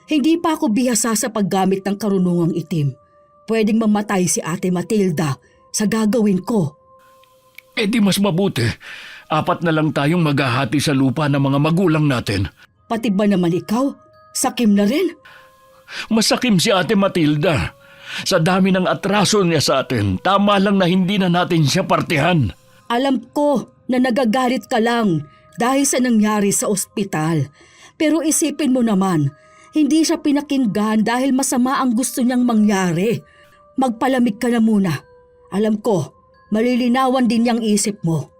Hindi pa ako bihasa sa paggamit ng karunungang itim. Pwedeng mamatay si Ate Matilda sa gagawin ko. Eh di mas mabuti. 4 na lang tayong maghahati sa lupa ng mga magulang natin. Pati ba naman ikaw? Sakim na rin? Masakim si Ate Matilda. Sa dami ng atraso niya sa atin, tama lang na hindi na natin siya partihan. Alam ko na nagagalit ka lang dahil sa nangyari sa ospital. Pero isipin mo naman, hindi siya pinakinggan dahil masama ang gusto niyang mangyari. Magpalamig ka na muna. Alam ko, malilinawan din niyang isip mo.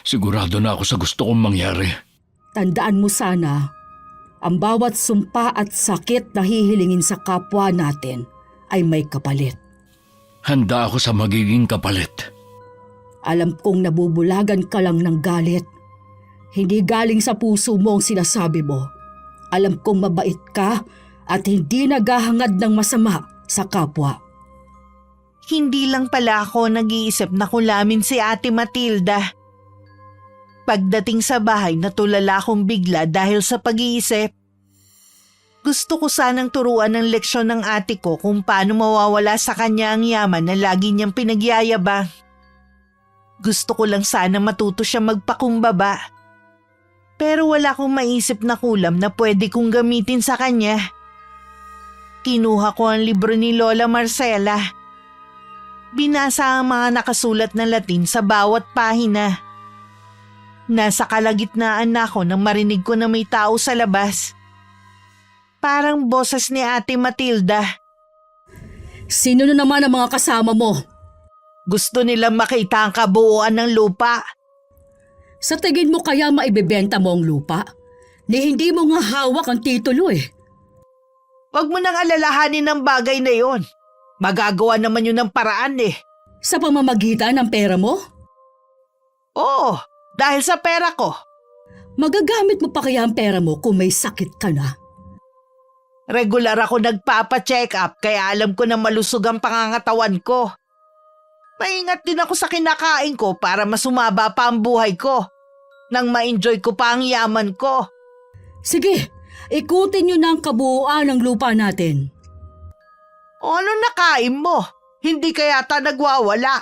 Sigurado na ako sa gusto kong mangyari. Tandaan mo sana, ang bawat sumpa at sakit na hihilingin sa kapwa natin ay may kapalit. Handa ako sa magiging kapalit. Alam kong nabubulagan ka lang ng galit. Hindi galing sa puso mo ang sinasabi mo. Alam kong mabait ka at hindi naghahangad ng masama sa kapwa. Hindi lang pala ako nag-iisip na kulamin si Ate Matilda. Pagdating sa bahay, natulala akong bigla dahil sa pag-iisip. Gusto ko sanang turuan ng leksyon ng ate ko kung paano mawawala sa kanya ang yaman na lagi niyang pinagyayabang. Gusto ko lang sana matuto siya magpakumbaba. Pero wala akong maisip na kulam na pwede kong gamitin sa kanya. Kinuha ko ang libro ni Lola Marcela. Binasa ang mga nakasulat na Latin sa bawat pahina. Nasa kalagitnaan na ako nang marinig ko na may tao sa labas. Parang boses ni Ate Matilda. Sino na naman ang mga kasama mo? Gusto nilang makita ang kabuuan ng lupa. Sa tingin mo kaya maibebenta mo ang lupa? Ni hindi mo nga hawak ang titulo eh. Huwag mo nang alalahanin ng bagay na yon. Magagawa naman yun ng paraan eh. Sa pamamagitan ng pera mo? Oo, dahil sa pera ko. Magagamit mo pa kaya ang pera mo kung may sakit ka na? Regular ako nagpapa-check up kaya alam ko na malusog ang pangangatawan ko. Maingat din ako sa kinakain ko para masumaba pa ang buhay ko. Nang ma-enjoy ko pa ang yaman ko. Sige, ikutin nyo na ang kabuuan ng lupa natin. O ano nakain mo? Hindi kaya yata nagwawala.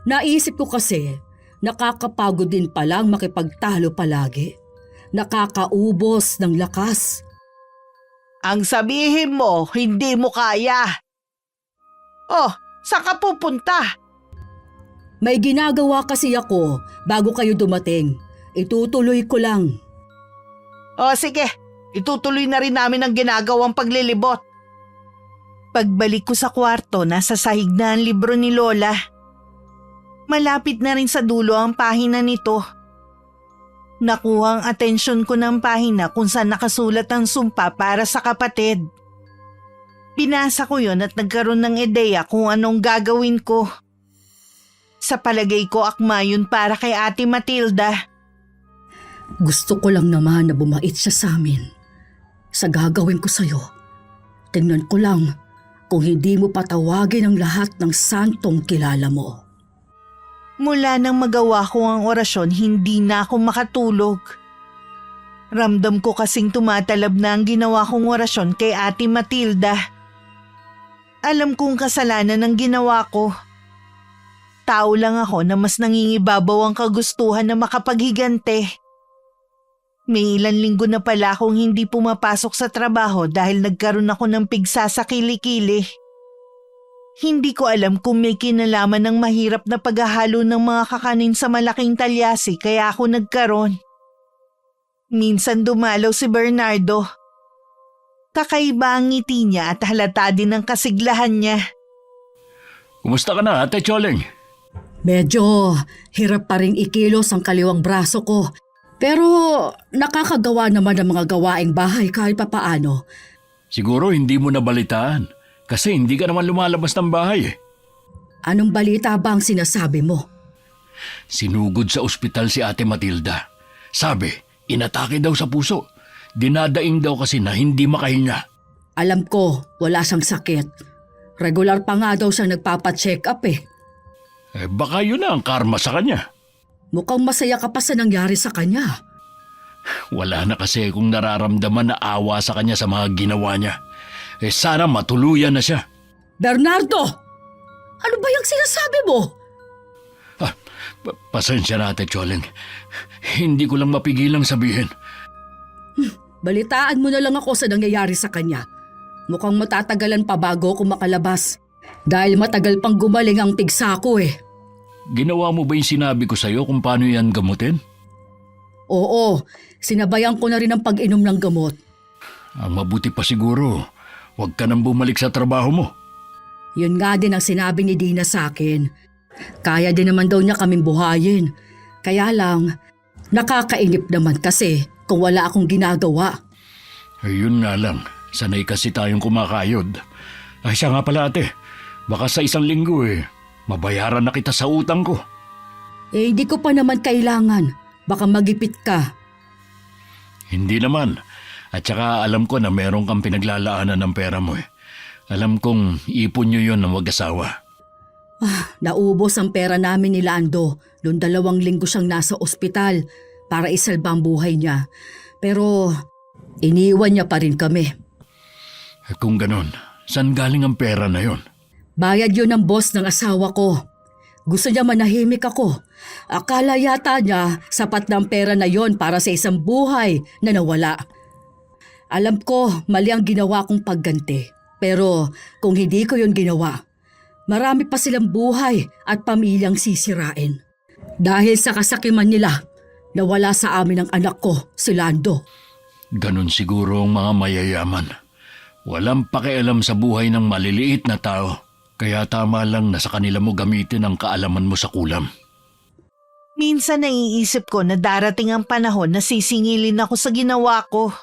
Naisip ko kasi, nakakapagod din palang makipagtalo palagi. Nakakaubos ng lakas. Ang sabihin mo, hindi mo kaya. Oh, saan ka pupunta? May ginagawa kasi ako bago kayo dumating. Itutuloy ko lang. O sige, itutuloy na rin namin ang ginagawang paglilibot. Pagbalik ko sa kwarto, nasa sahig na ang libro ni Lola. Malapit na rin sa dulo ang pahina nito. Nakuha ang atensyon ko ng pahina kung saan nakasulat ang sumpa para sa kapatid. Binasa ko yon at nagkaroon ng ideya kung anong gagawin ko. Sa palagay ko akma yun para kay Ate Matilda. Gusto ko lang naman na bumait siya sa amin. Sa gagawin ko sa'yo, tingnan ko lang kung hindi mo patawagin ang lahat ng santong kilala mo. Mula nang magawa ko ang orasyon, hindi na ako makatulog. Ramdam ko kasing tumatalab na ang ginawa kong orasyon kay Ate Matilda. Alam kong kasalanan ang ginawa ko. Tao lang ako na mas nangingibabaw ang kagustuhan na makapaghigante. May ilan linggo na pala akong hindi pumapasok sa trabaho dahil nagkaroon ako ng pigsa sa kilikili. Hindi ko alam kung may kinalaman ng mahirap na paghahalo ng mga kakanin sa malaking talyasi kaya ako nagkaroon. Minsan dumalaw si Bernardo. Kakaiba ang ngiti niya at halata din ang kasiglahan niya. Kumusta ka na, Ate Choling? Medyo hirap pa rin ikilos ang kaliwang braso ko. Pero nakakagawa naman ng mga gawaing bahay kahit papaano. Siguro hindi mo nabalitaan kasi hindi ka naman lumalabas ng bahay eh. Anong balita ba ang sinasabi mo? Sinugod sa ospital si Ate Matilda. Sabi, inatake daw sa puso. Dinadaing daw kasi na hindi makahinga. Alam ko, wala siyang sakit. Regular pa nga daw siyang nagpapacheck up eh. Baka yun na ang karma sa kanya. Mukhang masaya ka pa sa nangyari sa kanya. Wala na kasi kung nararamdaman na awa sa kanya sa mga ginawa niya. Sana matuluyan na siya. Bernardo! Ano ba yung sinasabi mo? Pasensya na, Ate Choling. Hindi ko lang mapigilang sabihin. Balitaan mo na lang ako sa nangyayari sa kanya. Mukhang matatagalan pa bago ako makalabas. Dahil matagal pang gumaling ang pigsa ko eh. Ginawa mo ba yung sinabi ko sa'yo kung paano yan gamutin? Oo, sinabayan ko na rin ang pag-inom ng gamot. Ang mabuti pa siguro, huwag ka nang bumalik sa trabaho mo. Yun nga din ang sinabi ni Dina sa akin. Kaya din naman daw niya kaming buhayin. Kaya lang, nakakainip naman kasi kung wala akong ginagawa. Yun nga lang, sanay kasi tayong kumakayod. Ay siya nga pala ate, baka sa isang linggo mabayaran na kita sa utang ko. Hindi ko pa naman kailangan. Baka magipit ka. Hindi naman. At saka alam ko na meron kang pinaglalaanan ng pera mo Alam kong ipon nyo yun ng mag-asawa. Naubos ang pera namin ni Lando noong 2 linggo siyang nasa ospital para isalba ang buhay niya. Pero iniwan niya pa rin kami. Kung ganon, saan galing ang pera na yon? Bayad yun ng boss ng asawa ko. Gusto niya manahimik ako. Akala yata niya sapat na ang pera na yon para sa isang buhay na nawala. Alam ko mali ang ginawa kong pagganti. Pero kung hindi ko yun ginawa, marami pa silang buhay at pamilyang sisirain. Dahil sa kasakiman nila, nawala sa amin ang anak ko, si Lando. Ganon siguro ang mga mayayaman. Walang pakialam sa buhay ng maliliit na tao. Kaya tama lang na sa kanila mo gamitin ang kaalaman mo sa kulam. Minsan naiisip ko na darating ang panahon na sisingilin ako sa ginawa ko.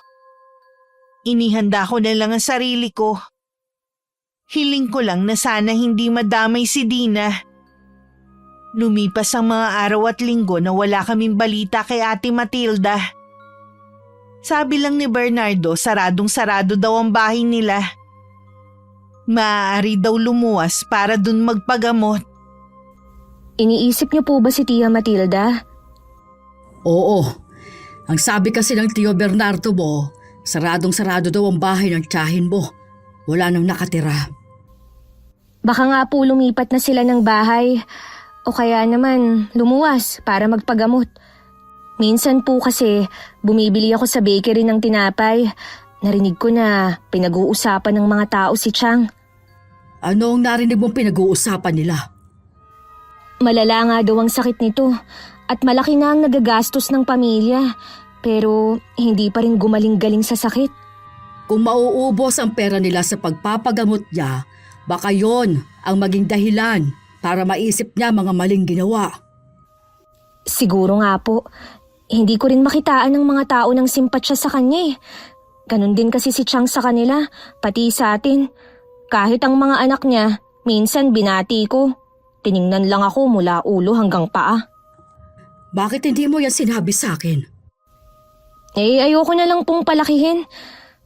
Inihanda ko na lang ang sarili ko. Hiling ko lang na sana hindi madamay si Dina. Lumipas ang mga araw at linggo na wala kaming balita kay Ate Matilda. Sabi lang ni Bernardo, saradong-sarado daw ang bahay nila. Maaari daw lumuwas para dun magpagamot. Iniisip niyo po ba si Tia Matilda? Oo. Ang sabi kasi ng Tio Bernardo mo, saradong-sarado daw ang bahay ng tiyahin mo. Wala nang nakatira. Baka nga po lumipat na sila ng bahay o kaya naman lumuwas para magpagamot. Minsan po kasi bumibili ako sa bakery ng tinapay. Narinig ko na pinag-uusapan ng mga tao si Chang. Ano ang narinig mong pinag-uusapan nila? Malala nga daw ang sakit nito at malaki na ang nagagastos ng pamilya pero hindi pa rin gumaling-galing sa sakit. Kung mauubos ang pera nila sa pagpapagamot niya, baka yon ang maging dahilan para maisip niya mga maling ginawa. Siguro nga po, hindi ko rin makitaan ng mga tao ng simpatsya sa kanya Ganon din kasi si Chang sa kanila, pati sa atin. Kahit ang mga anak niya, minsan binati ko. Tiningnan lang ako mula ulo hanggang paa. Bakit hindi mo yan sinabi sa akin? Ayoko na lang pong palakihin.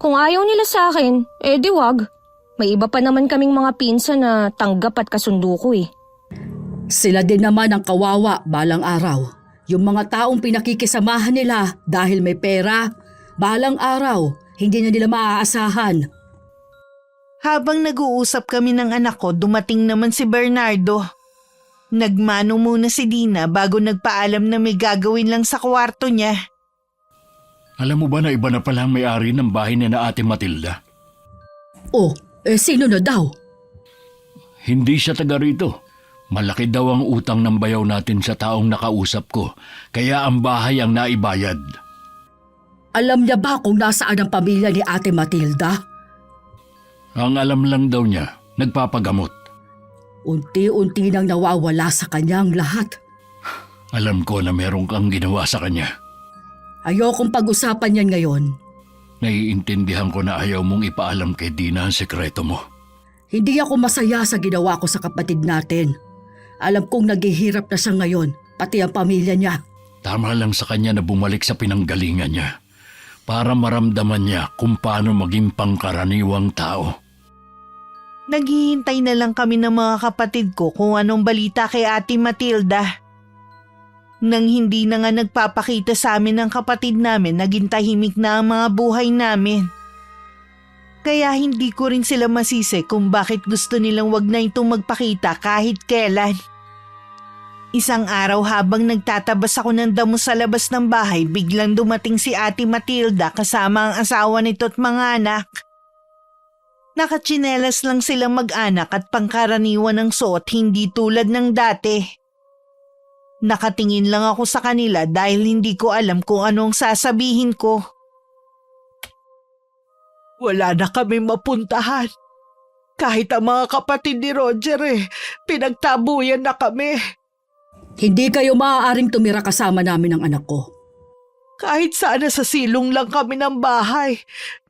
Kung ayaw nila sa akin, di wag. May iba pa naman kaming mga pinsan na tanggap at kasundo ko Sila din naman ang kawawa balang araw. Yung mga taong pinakikisamahan nila dahil may pera, balang araw, hindi na nila maaasahan. Habang nag-uusap kami ng anak ko, dumating naman si Bernardo. Nagmano muna si Dina bago nagpaalam na may gagawin lang sa kwarto niya. Alam mo ba na iba na pala ang may-ari ng bahay ni na Ate Matilda? Oh, sino na daw? Hindi siya taga rito. Malaki daw ang utang ng bayaw natin sa taong nakausap ko, kaya ang bahay ang naibayad. Alam niya ba kung nasaan ang pamilya ni Ate Matilda? Ang alam lang daw niya, nagpapagamot. Unti-unti nang nawawala sa kanyang lahat. Alam ko na meron kang ginawa sa kanya. Ayokong pag-usapan yan ngayon. Naiintindihan ko na ayaw mong ipaalam kay Dina ang sekreto mo. Hindi ako masaya sa ginawa ko sa kapatid natin. Alam kong naghihirap na siya ngayon, pati ang pamilya niya. Tama lang sa kanya na bumalik sa pinanggalingan niya para maramdaman niya kung paano maging pangkaraniwang tao. Naghihintay na lang kami ng mga kapatid ko kung anong balita kay Ate Matilda. Nang hindi na nga nagpapakita sa amin ng kapatid namin, naging tahimik na ang mga buhay namin. Kaya hindi ko rin sila masisi kung bakit gusto nilang wag na itong magpakita kahit kailan. Isang araw habang nagtatabas ako ng damo sa labas ng bahay, biglang dumating si Ate Matilda kasama ang asawa nito at mga anak. Nakatsinelas lang silang mag-anak at pangkaraniwan ng suot, hindi tulad ng dati. Nakatingin lang ako sa kanila dahil hindi ko alam kung anong sasabihin ko. Wala na kami mapuntahan. Kahit ang mga kapatid ni Roger pinagtabuyan na kami. Hindi kayo maaaring tumira kasama namin ng anak ko. Kahit sana sa silong lang kami ng bahay,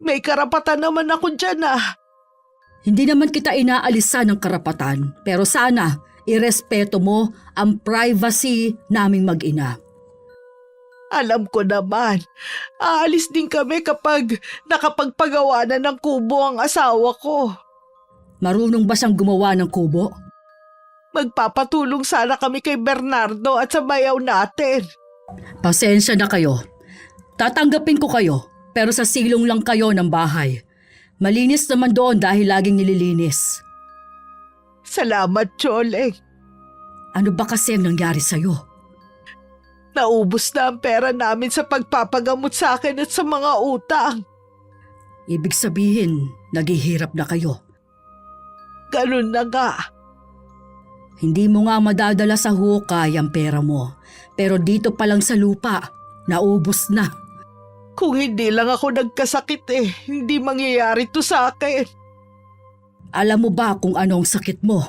may karapatan naman ako dyan . Hindi naman kita inaalisan ng karapatan, pero sana irespeto mo ang privacy naming mag-ina. Alam ko naman, aalis din kami kapag nakapagpagawa na ng kubo ang asawa ko. Marunong ba siyang gumawa ng kubo? Magpapatulong sana kami kay Bernardo at sa bayaw natin. Pasensya na kayo. Tatanggapin ko kayo, pero sa silong lang kayo ng bahay. Malinis naman doon dahil laging nililinis. Salamat, Choleng. Ano ba kasi ang nangyari sa'yo? Naubos na ang pera namin sa pagpapagamot sa akin at sa mga utang. Ibig sabihin, naghihirap na kayo. Ganun na nga. Hindi mo nga madadala sa hukay ang pera mo, pero dito pa lang sa lupa, naubos na. Kung hindi lang ako nagkasakit hindi mangyayari to sa akin. Alam mo ba kung anong sakit mo?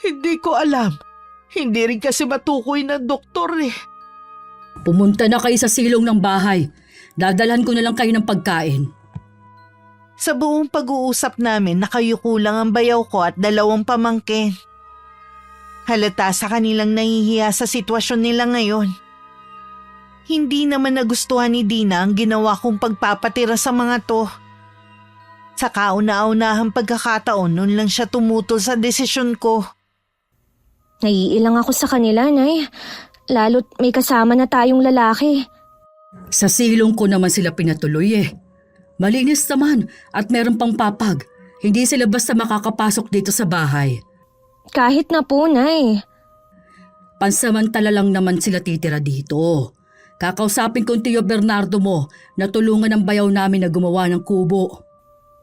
Hindi ko alam. Hindi rin kasi matukoy ng doktor Pumunta na kayo sa silong ng bahay. Dadalhan ko na lang kayo ng pagkain. Sa buong pag-uusap namin, nakayuko lang ang bayaw ko at 2 pamangkin. Halata sa kanilang nahihiya sa sitwasyon nila ngayon. Hindi naman nagustuhan ni Dina ang ginawa kong pagpapatira sa mga to. Sa kauna-unahang pagkakataon, noon lang siya tumutol sa desisyon ko. Naiilang ako sa kanila, Nay. Lalo't may kasama na tayong lalaki. Sa silong ko naman sila pinatuloy Malinis naman at meron pang papag. Hindi sila basta makakapasok dito sa bahay. Kahit na po, Nay. Pansamantala lang naman sila titira dito. Kakausapin ko ang Tiyo Bernardo mo na tulungan ang bayaw namin na gumawa ng kubo.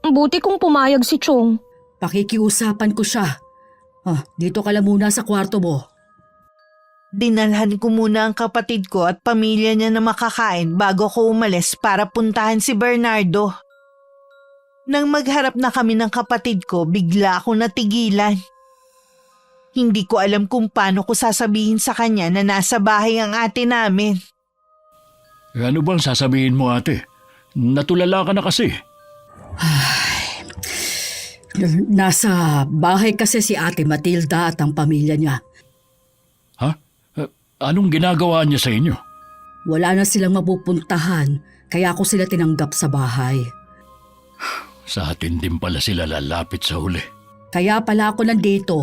Buti kung pumayag si Chong. Pakikiusapan ko siya. Dito ka lang muna sa kwarto mo. Dinalhan ko muna ang kapatid ko at pamilya niya na makakain bago ko umalis para puntahan si Bernardo. Nang magharap na kami ng kapatid ko, bigla ako natigilan. Hindi ko alam kung paano ko sasabihin sa kanya na nasa bahay ang ate namin. Ano bang sasabihin mo, ate? Natulala ka na kasi. Nasa bahay kasi si Ate Matilda at ang pamilya niya. Ha? Anong ginagawa niya sa inyo? Wala na silang mapupuntahan, kaya ako sila tinanggap sa bahay. Sa atin din pala sila lalapit sa huli. Kaya pala ako nandito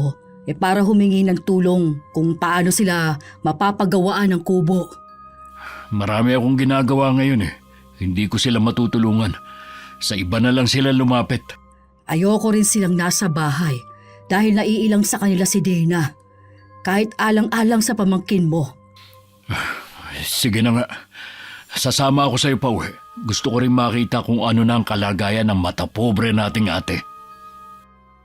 para humingi ng tulong kung paano sila mapapagawaan ng kubo. Marami akong ginagawa ngayon eh. Hindi ko sila matutulungan. Sa iba na lang sila lumapit. Ayoko rin silang nasa bahay dahil naiilang sa kanila si Dana. Kahit alang-alang sa pamangkin mo. Sige na nga. Sasama ako sa iyo, Pau. Gusto ko rin makita kung ano na ang kalagayan ng matapobre nating ate.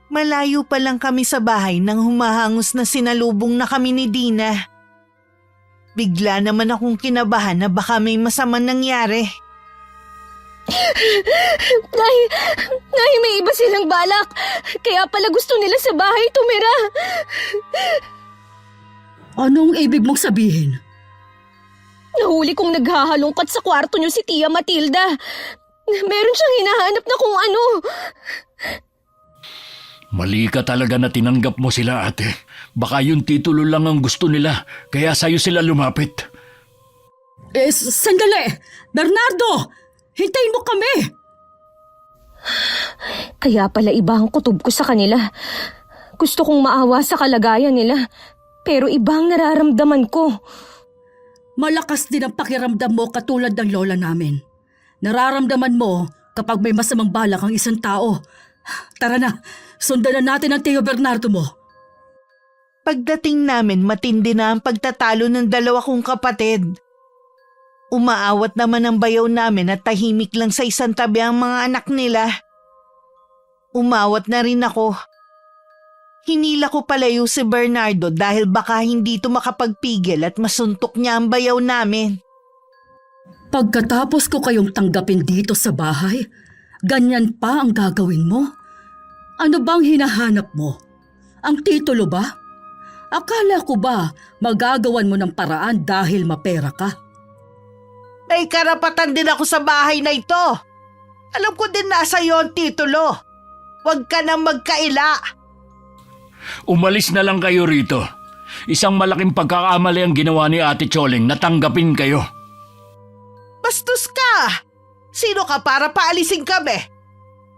Malayo pa lang kami sa bahay nang humahangos na sinalubong na kami ni Dina. Bigla naman akong kinabahan na baka may masamang nangyari. Nay, may iba silang balak. Kaya pala gusto nila sa bahay tumira. Anong ibig mong sabihin? Nahuli kong naghahalongkat sa kwarto niyo si Tia Matilda. Meron siyang hinahanap na kung ano. Mali ka talaga na tinanggap mo sila, ate. Baka yung titulo lang ang gusto nila, kaya sa'yo sila lumapit. Sandali! Bernardo! Hintayin mo kami! Kaya pala iba ang kutob ko sa kanila. Gusto kong maawa sa kalagayan nila. Pero iba ang nararamdaman ko. Malakas din ang pakiramdam mo katulad ng lola namin. Nararamdaman mo kapag may masamang balak ang isang tao. Tara na, sundan na natin ang Tio Bernardo mo. Pagdating namin, matindi na ang pagtatalo ng dalawa kong kapatid. Umaawat naman ang bayaw namin at tahimik lang sa isang tabi ang mga anak nila. Umawat na rin ako. Hinila ko palayo si Bernardo dahil baka hindi ito makapagpigil at masuntok niya ang bayaw namin. Pagkatapos ko kayong tanggapin dito sa bahay, ganyan pa ang gagawin mo? Ano bang hinahanap mo? Ang titulo ba? Akala ko ba magagawan mo ng paraan dahil mapera ka? May karapatan din ako sa bahay na ito. Alam ko din nasa iyo ang titulo. Huwag ka nang magkaila. Umalis na lang kayo rito. Isang malaking pagkakamali ang ginawa ni Ate Choling na tanggapin kayo. Bastos ka! Sino ka para paalisin kami?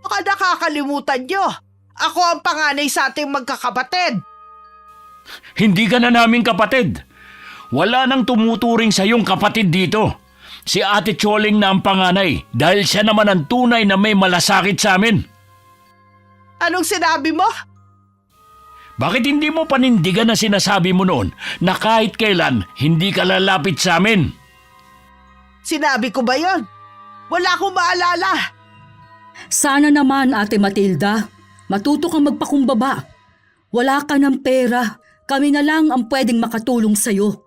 Baka nakakalimutan nyo. Ako ang panganay sa ating magkakapatid. Hindi ka na naming kapatid. Wala nang tumuturing sa iyong kapatid dito. Si Ate Choling na ang panganay dahil siya naman ang tunay na may malasakit sa amin. Anong sinabi mo? Bakit hindi mo panindigan na sinasabi mo noon na kahit kailan hindi ka lalapit sa amin? Sinabi ko ba yon? Wala akong maalala. Sana naman, Ate Matilda, matuto kang magpakumbaba. Wala ka ng pera. Kami na lang ang pwedeng makatulong sa'yo.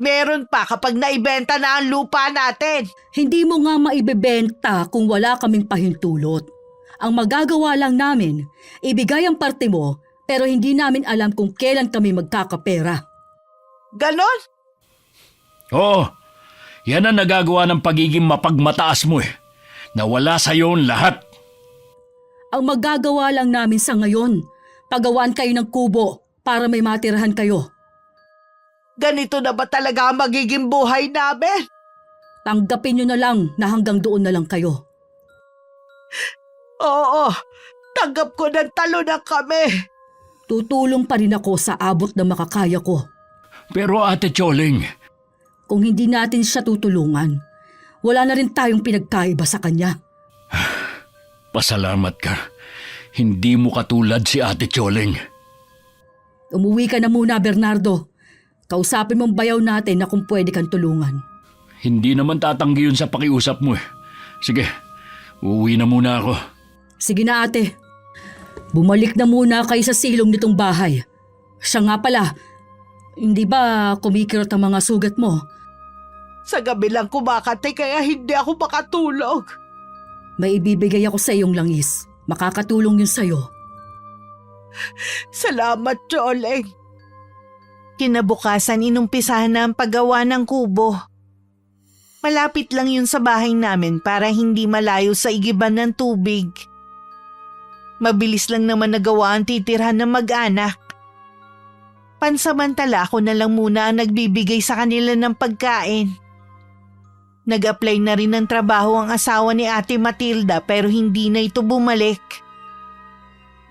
Meron pa kapag naibenta na ang lupa natin. Hindi mo nga maibebenta kung wala kaming pahintulot. Ang magagawa lang namin, ibigay ang parte mo, pero hindi namin alam kung kailan kami magkakapera. Ganon? Oo, yan ang nagagawa ng pagiging mapagmataas mo eh. Nawala sa iyo ang lahat. Ang magagawa lang namin sa ngayon, pagawaan kayo ng kubo para may matirahan kayo. Ganito na ba talaga ang magiging buhay namin? Tanggapin nyo na lang na hanggang doon na lang kayo. Oo, tanggap ko ng talo na kami. Tutulong pa rin ako sa abot na makakaya ko. Pero Ate Choling, Kung hindi natin siya tutulungan, wala na rin tayong pinagkaiba sa kanya. pasalamat ka. Hindi mo katulad si Ate Choling. Umuwi ka na muna, Bernardo. Kausapin mong bayaw natin na kung pwede kang tulungan. Hindi naman tatanggi yun sa pakiusap mo eh. Sige, uuwi na muna ako. Sige na, ate. Bumalik na muna kayo sa silong nitong bahay. Siya nga pala, hindi ba kumikirot ang mga sugat mo? Sa gabi lang kumakati kaya hindi ako makatulog. May ibibigay ako sa iyong langis. Makakatulong yun sa'yo. Salamat, Choling. Kinabukasan inumpisahan na ang paggawa ng kubo. Malapit lang yun sa bahay namin para hindi malayo sa igiban ng tubig. Mabilis lang naman nagawa ang titirhan ng mag-anak. Pansamantala ako na lang muna ang nagbibigay sa kanila ng pagkain. Nag-apply na rin ng trabaho ang asawa ni Ate Matilda pero hindi na ito bumalik.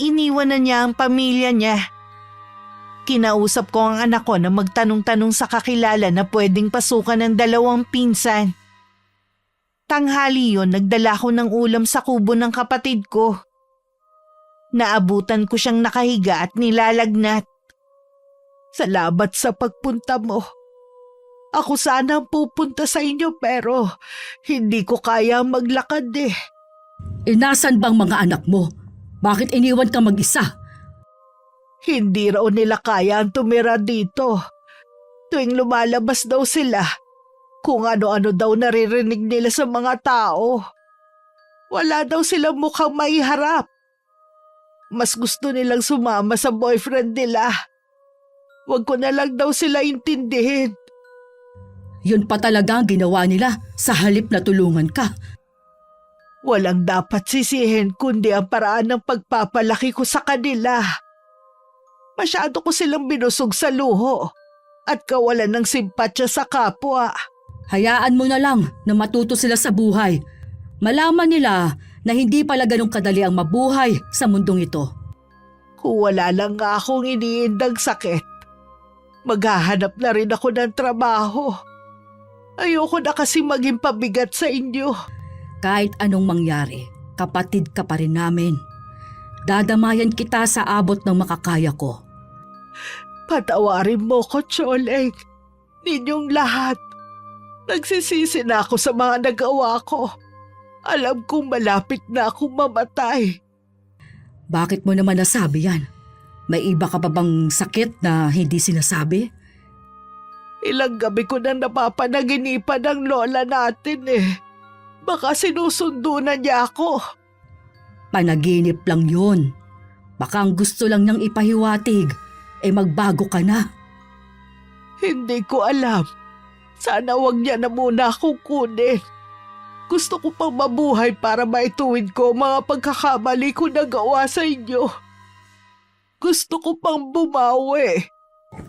Iniwan na niya ang pamilya niya. Kinausap ko ang anak ko na magtanong-tanong sa kakilala na pwedeng pasukan ng 2 pinsan. Tanghali yon, nagdala ko ng ulam sa kubo ng kapatid ko. Naabutan ko siyang nakahiga at nilalagnat. Salamat sa pagpunta mo. Ako sana ang pupunta sa inyo pero hindi ko kaya maglakad eh. Nasan bang mga anak mo? Bakit iniwan ka mag-isa? Hindi raw nila kaya ang tumira dito. Tuwing lumalabas daw sila, kung ano-ano daw naririnig nila sa mga tao. Wala daw silang mukhang maiharap. Mas gusto nilang sumama sa boyfriend nila. Huwag ko na lang daw sila intindihin. Yun pa talaga ang ginawa nila sa halip na tulungan ka. Walang dapat sisihin kundi ang paraan ng pagpapalaki ko sa kanila. Masyado ko silang binusog sa luho at kawalan ng simpatsya sa kapwa. Hayaan mo na lang na matuto sila sa buhay. Malaman nila na hindi pala ganun kadali ang mabuhay sa mundong ito. Kung wala lang nga akong iniindang sakit, maghahanap na rin ako ng trabaho. Ayoko na kasi maging pabigat sa inyo. Kahit anong mangyari, kapatid ka pa rin namin. Dadamayan kita sa abot ng makakaya ko. Patawarin mo ko, Choleng. Ninyong lahat. Nagsisisi na ako sa mga nagawa ko. Alam kong malapit na akong mamatay. Bakit mo naman nasabi yan? May iba ka pa bang sakit na hindi sinasabi? Ilang gabi ko nang napapanaginipan ng lola natin eh. Baka sinusundo na niya ako. Panaginip lang yun. Baka ang gusto lang niyang ipahiwatig, magbago ka na. Hindi ko alam. Sana wag niya na muna akong kunin. Gusto ko pang mabuhay para maituwid ko mga pagkakamali ko nagawa sa inyo. Gusto ko pang bumawi.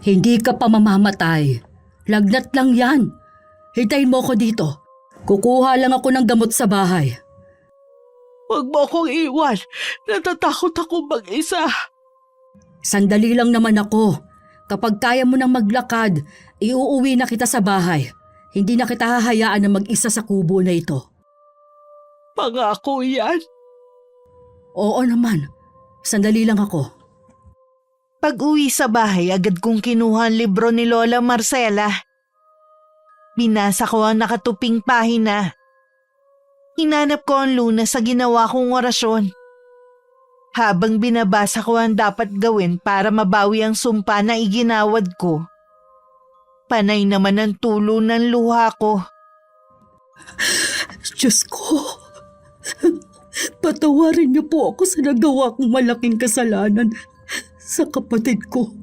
Hindi ka pa mamamatay. Lagnat lang yan. Hintayin mo ako dito. Kukuha lang ako ng gamot sa bahay. Huwag mo akong iwan. Natatakot ako mag-isa. Sandali lang naman ako. Kapag kaya mo nang maglakad, iuuwi na kita sa bahay. Hindi na kita hahayaan na mag-isa sa kubo na ito. Pangako yan. Oo naman. Sandali lang ako. Pag-uwi sa bahay, agad kong kinuha ang libro ni Lola Marcela. Binasa ko ang nakatuping pahina. Hinanap ko ang lunas sa ginawa kong orasyon. Habang binabasa ko ang dapat gawin para mabawi ang sumpa na iginawad ko, panay naman ang tulo ng luha ko. Diyos ko, patawarin niyo po ako sa nagawa kong malaking kasalanan sa kapatid ko.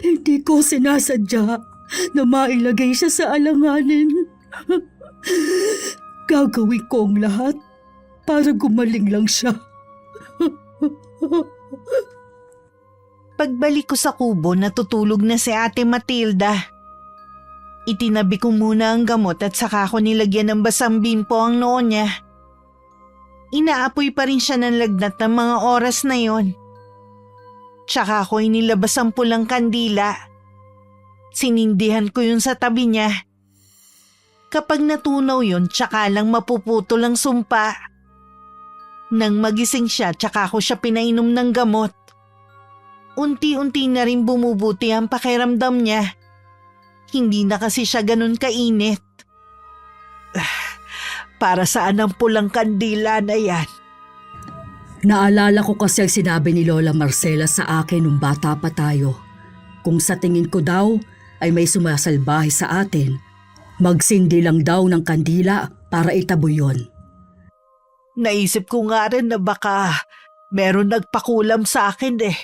Hindi ko sinasadya na mailagay siya sa alanganin. Gagawin ko ang lahat para gumaling lang siya. Pagbalik ko sa kubo, natutulog na si Ate Matilda. Itinabi ko muna ang gamot at saka ko nilagyan ng basang bimpo ang noo niya. Inaapoy pa rin siya ng lagnat ng mga oras na yon. Tsaka ko inilabas ang pulang kandila. Sinindihan ko yun sa tabi niya. Kapag natunaw yun, tsaka lang mapuputol ang sumpa. Nang magising siya, tsaka ko siya pinainom ng gamot. Unti-unti na rin bumubuti ang pakiramdam niya. Hindi na kasi siya ganun kainit. Para saan ang pulang kandila na yan? Naalala ko kasi ang sinabi ni Lola Marcela sa akin nung bata pa tayo. Kung sa tingin ko daw ay may sumasalbahe sa atin, magsindi lang daw ng kandila para itabo yun. Naisip ko nga rin na baka meron nagpakulam sa akin eh.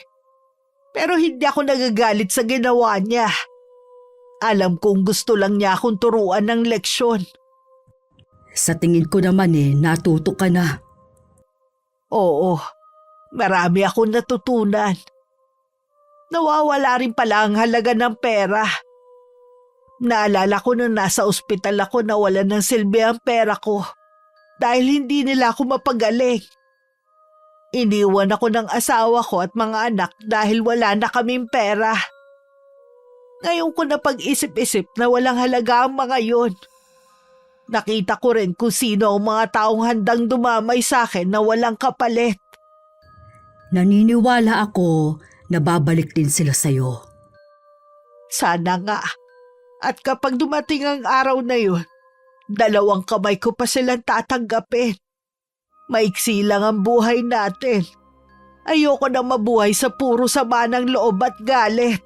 Pero hindi ako nagagalit sa ginawa niya. Alam kong gusto lang niya akong turuan ng leksyon. Sa tingin ko naman natuto ka na. Oo, marami akong natutunan. Nawawala rin pala ang halaga ng pera. Naalala ko nung nasa ospital ako na wala ng silbi ang pera ko dahil hindi nila ako mapagaling. Iniwan ako ng asawa ko at mga anak dahil wala na kaming pera. Ngayon ko na pag-isip-isip na walang halaga ang mga yon. Nakita ko rin kung sino ang mga taong handang dumamay sa akin na walang kapalit. Naniniwala ako na babalik din sila sa'yo. Sana nga. At kapag dumating ang araw na yun, 2 kamay ko pa silang tatanggapin. Maiksi lang ang buhay natin. Ayoko na mabuhay sa puro sama ng loob at galit.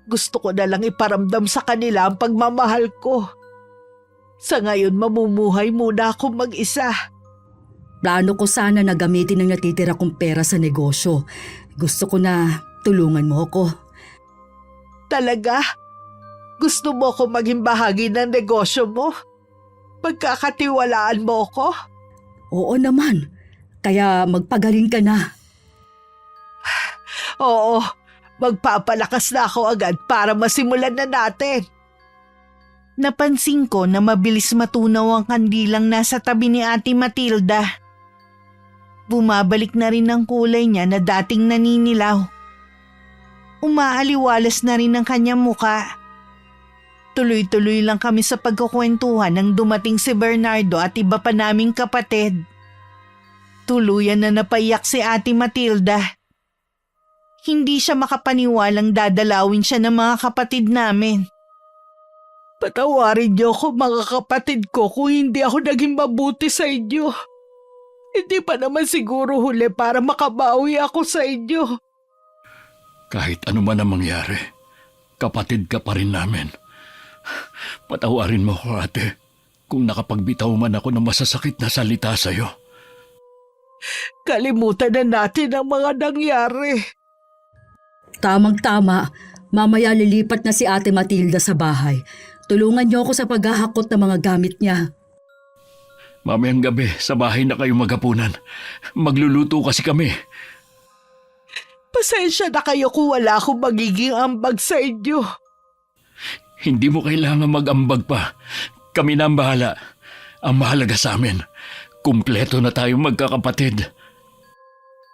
Gusto ko na lang iparamdam sa kanila ang pagmamahal ko. Sa ngayon mamumuhay muna akong mag-isa. Plano ko sana na gamitin ang natitira kong pera sa negosyo. Gusto ko na tulungan mo ako. Talaga? Gusto mo ko maging bahagi ng negosyo mo? Pagkakatiwalaan mo ko? Oo naman. Kaya magpagaling ka na. Oo, magpapalakas na ako agad para masimulan na natin. Napansin ko na mabilis matunaw ang kandilang nasa tabi ni Ate Matilda. Bumabalik na rin ang kulay niya na dating naninilaw. Umaaliwalas na rin ang kanyang muka. Tuloy-tuloy lang kami sa pagkukwentuhan nang dumating si Bernardo at iba pa naming kapatid. Tuluyan na napaiyak si Ate Matilda. Hindi siya makapaniwalang dadalawin siya ng mga kapatid namin. Patawarin niyo ako mga kapatid ko kung hindi ako naging mabuti sa inyo. Hindi pa naman siguro huli para makabawi ako sa inyo. Kahit ano man ang mangyari, kapatid ka pa rin namin. Patawarin mo ko, ate, kung nakapagbitaw man ako ng masasakit na salita sa'yo. Kalimutan na natin ang mga nangyari. Tamang-tama. Mamaya lilipat na si Ate Matilda sa bahay. Tulungan niyo ako sa paghahakot ng mga gamit niya. Mamayang gabi, sa bahay na kayo maghapunan. Magluluto kasi kami. Pasensya na kayo kung wala akong magiging ambag sa inyo. Hindi mo kailangan mag-ambag pa. Kami na ang bahala. Ang mahalaga sa amin, kumpleto na tayong magkakapatid.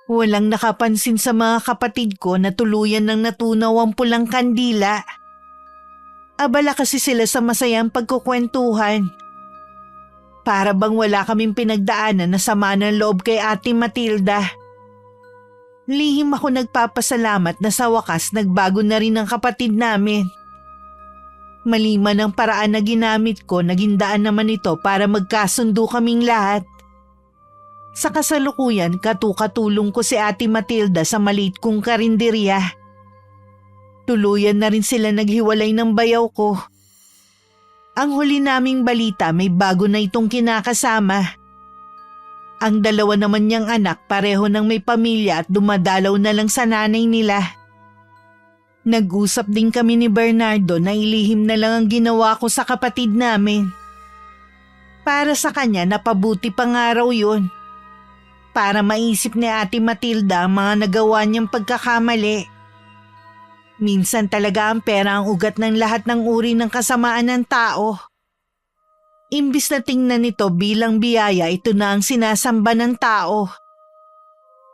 Walang nakapansin sa mga kapatid ko na tuluyan ng natunaw ang pulang kandila. Abala kasi sila sa masayang pagkukwentuhan. Para bang wala kaming pinagdaanan na sama ng loob kay Ate Matilda. Lihim ako nagpapasalamat na sa wakas nagbago na rin ang kapatid namin. Maliman ang paraan na ginamit ko, naging daan naman ito para magkasundo kaming lahat. Sa kasalukuyan, katukatulong ko si Ate Matilda sa maliit kong karinderya. Tuluyan na rin sila naghiwalay ng bayaw ko. Ang huli naming balita, may bago na itong kinakasama. Ang 2 naman niyang anak pareho ng may pamilya at dumadalaw na lang sa nanay nila. Nag-usap din kami ni Bernardo na ilihim na lang ang ginawa ko sa kapatid namin. Para sa kanya, napabuti pang araw yun. Para maisip ni Ate Matilda ang mga nagawa niyang pagkakamali. Minsan talaga ang pera ang ugat ng lahat ng uri ng kasamaan ng tao. Imbis na tingnan nito bilang biyaya, ito na ang sinasamba ng tao.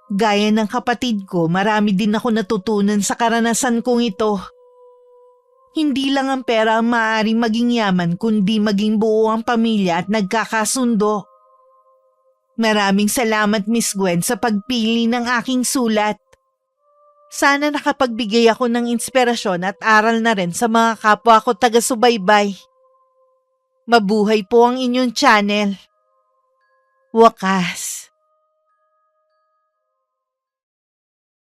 Gaya ng kapatid ko, marami din ako natutunan sa karanasan kong ito. Hindi lang ang pera ang maaaring maging yaman, kundi maging buo ang pamilya at nagkakasundo. Maraming salamat, Miss Gwen, sa pagpili ng aking sulat. Sana nakapagbigay ako ng inspirasyon at aral na rin sa mga kapwa ko taga-subaybay. Mabuhay po ang inyong channel. Wakas.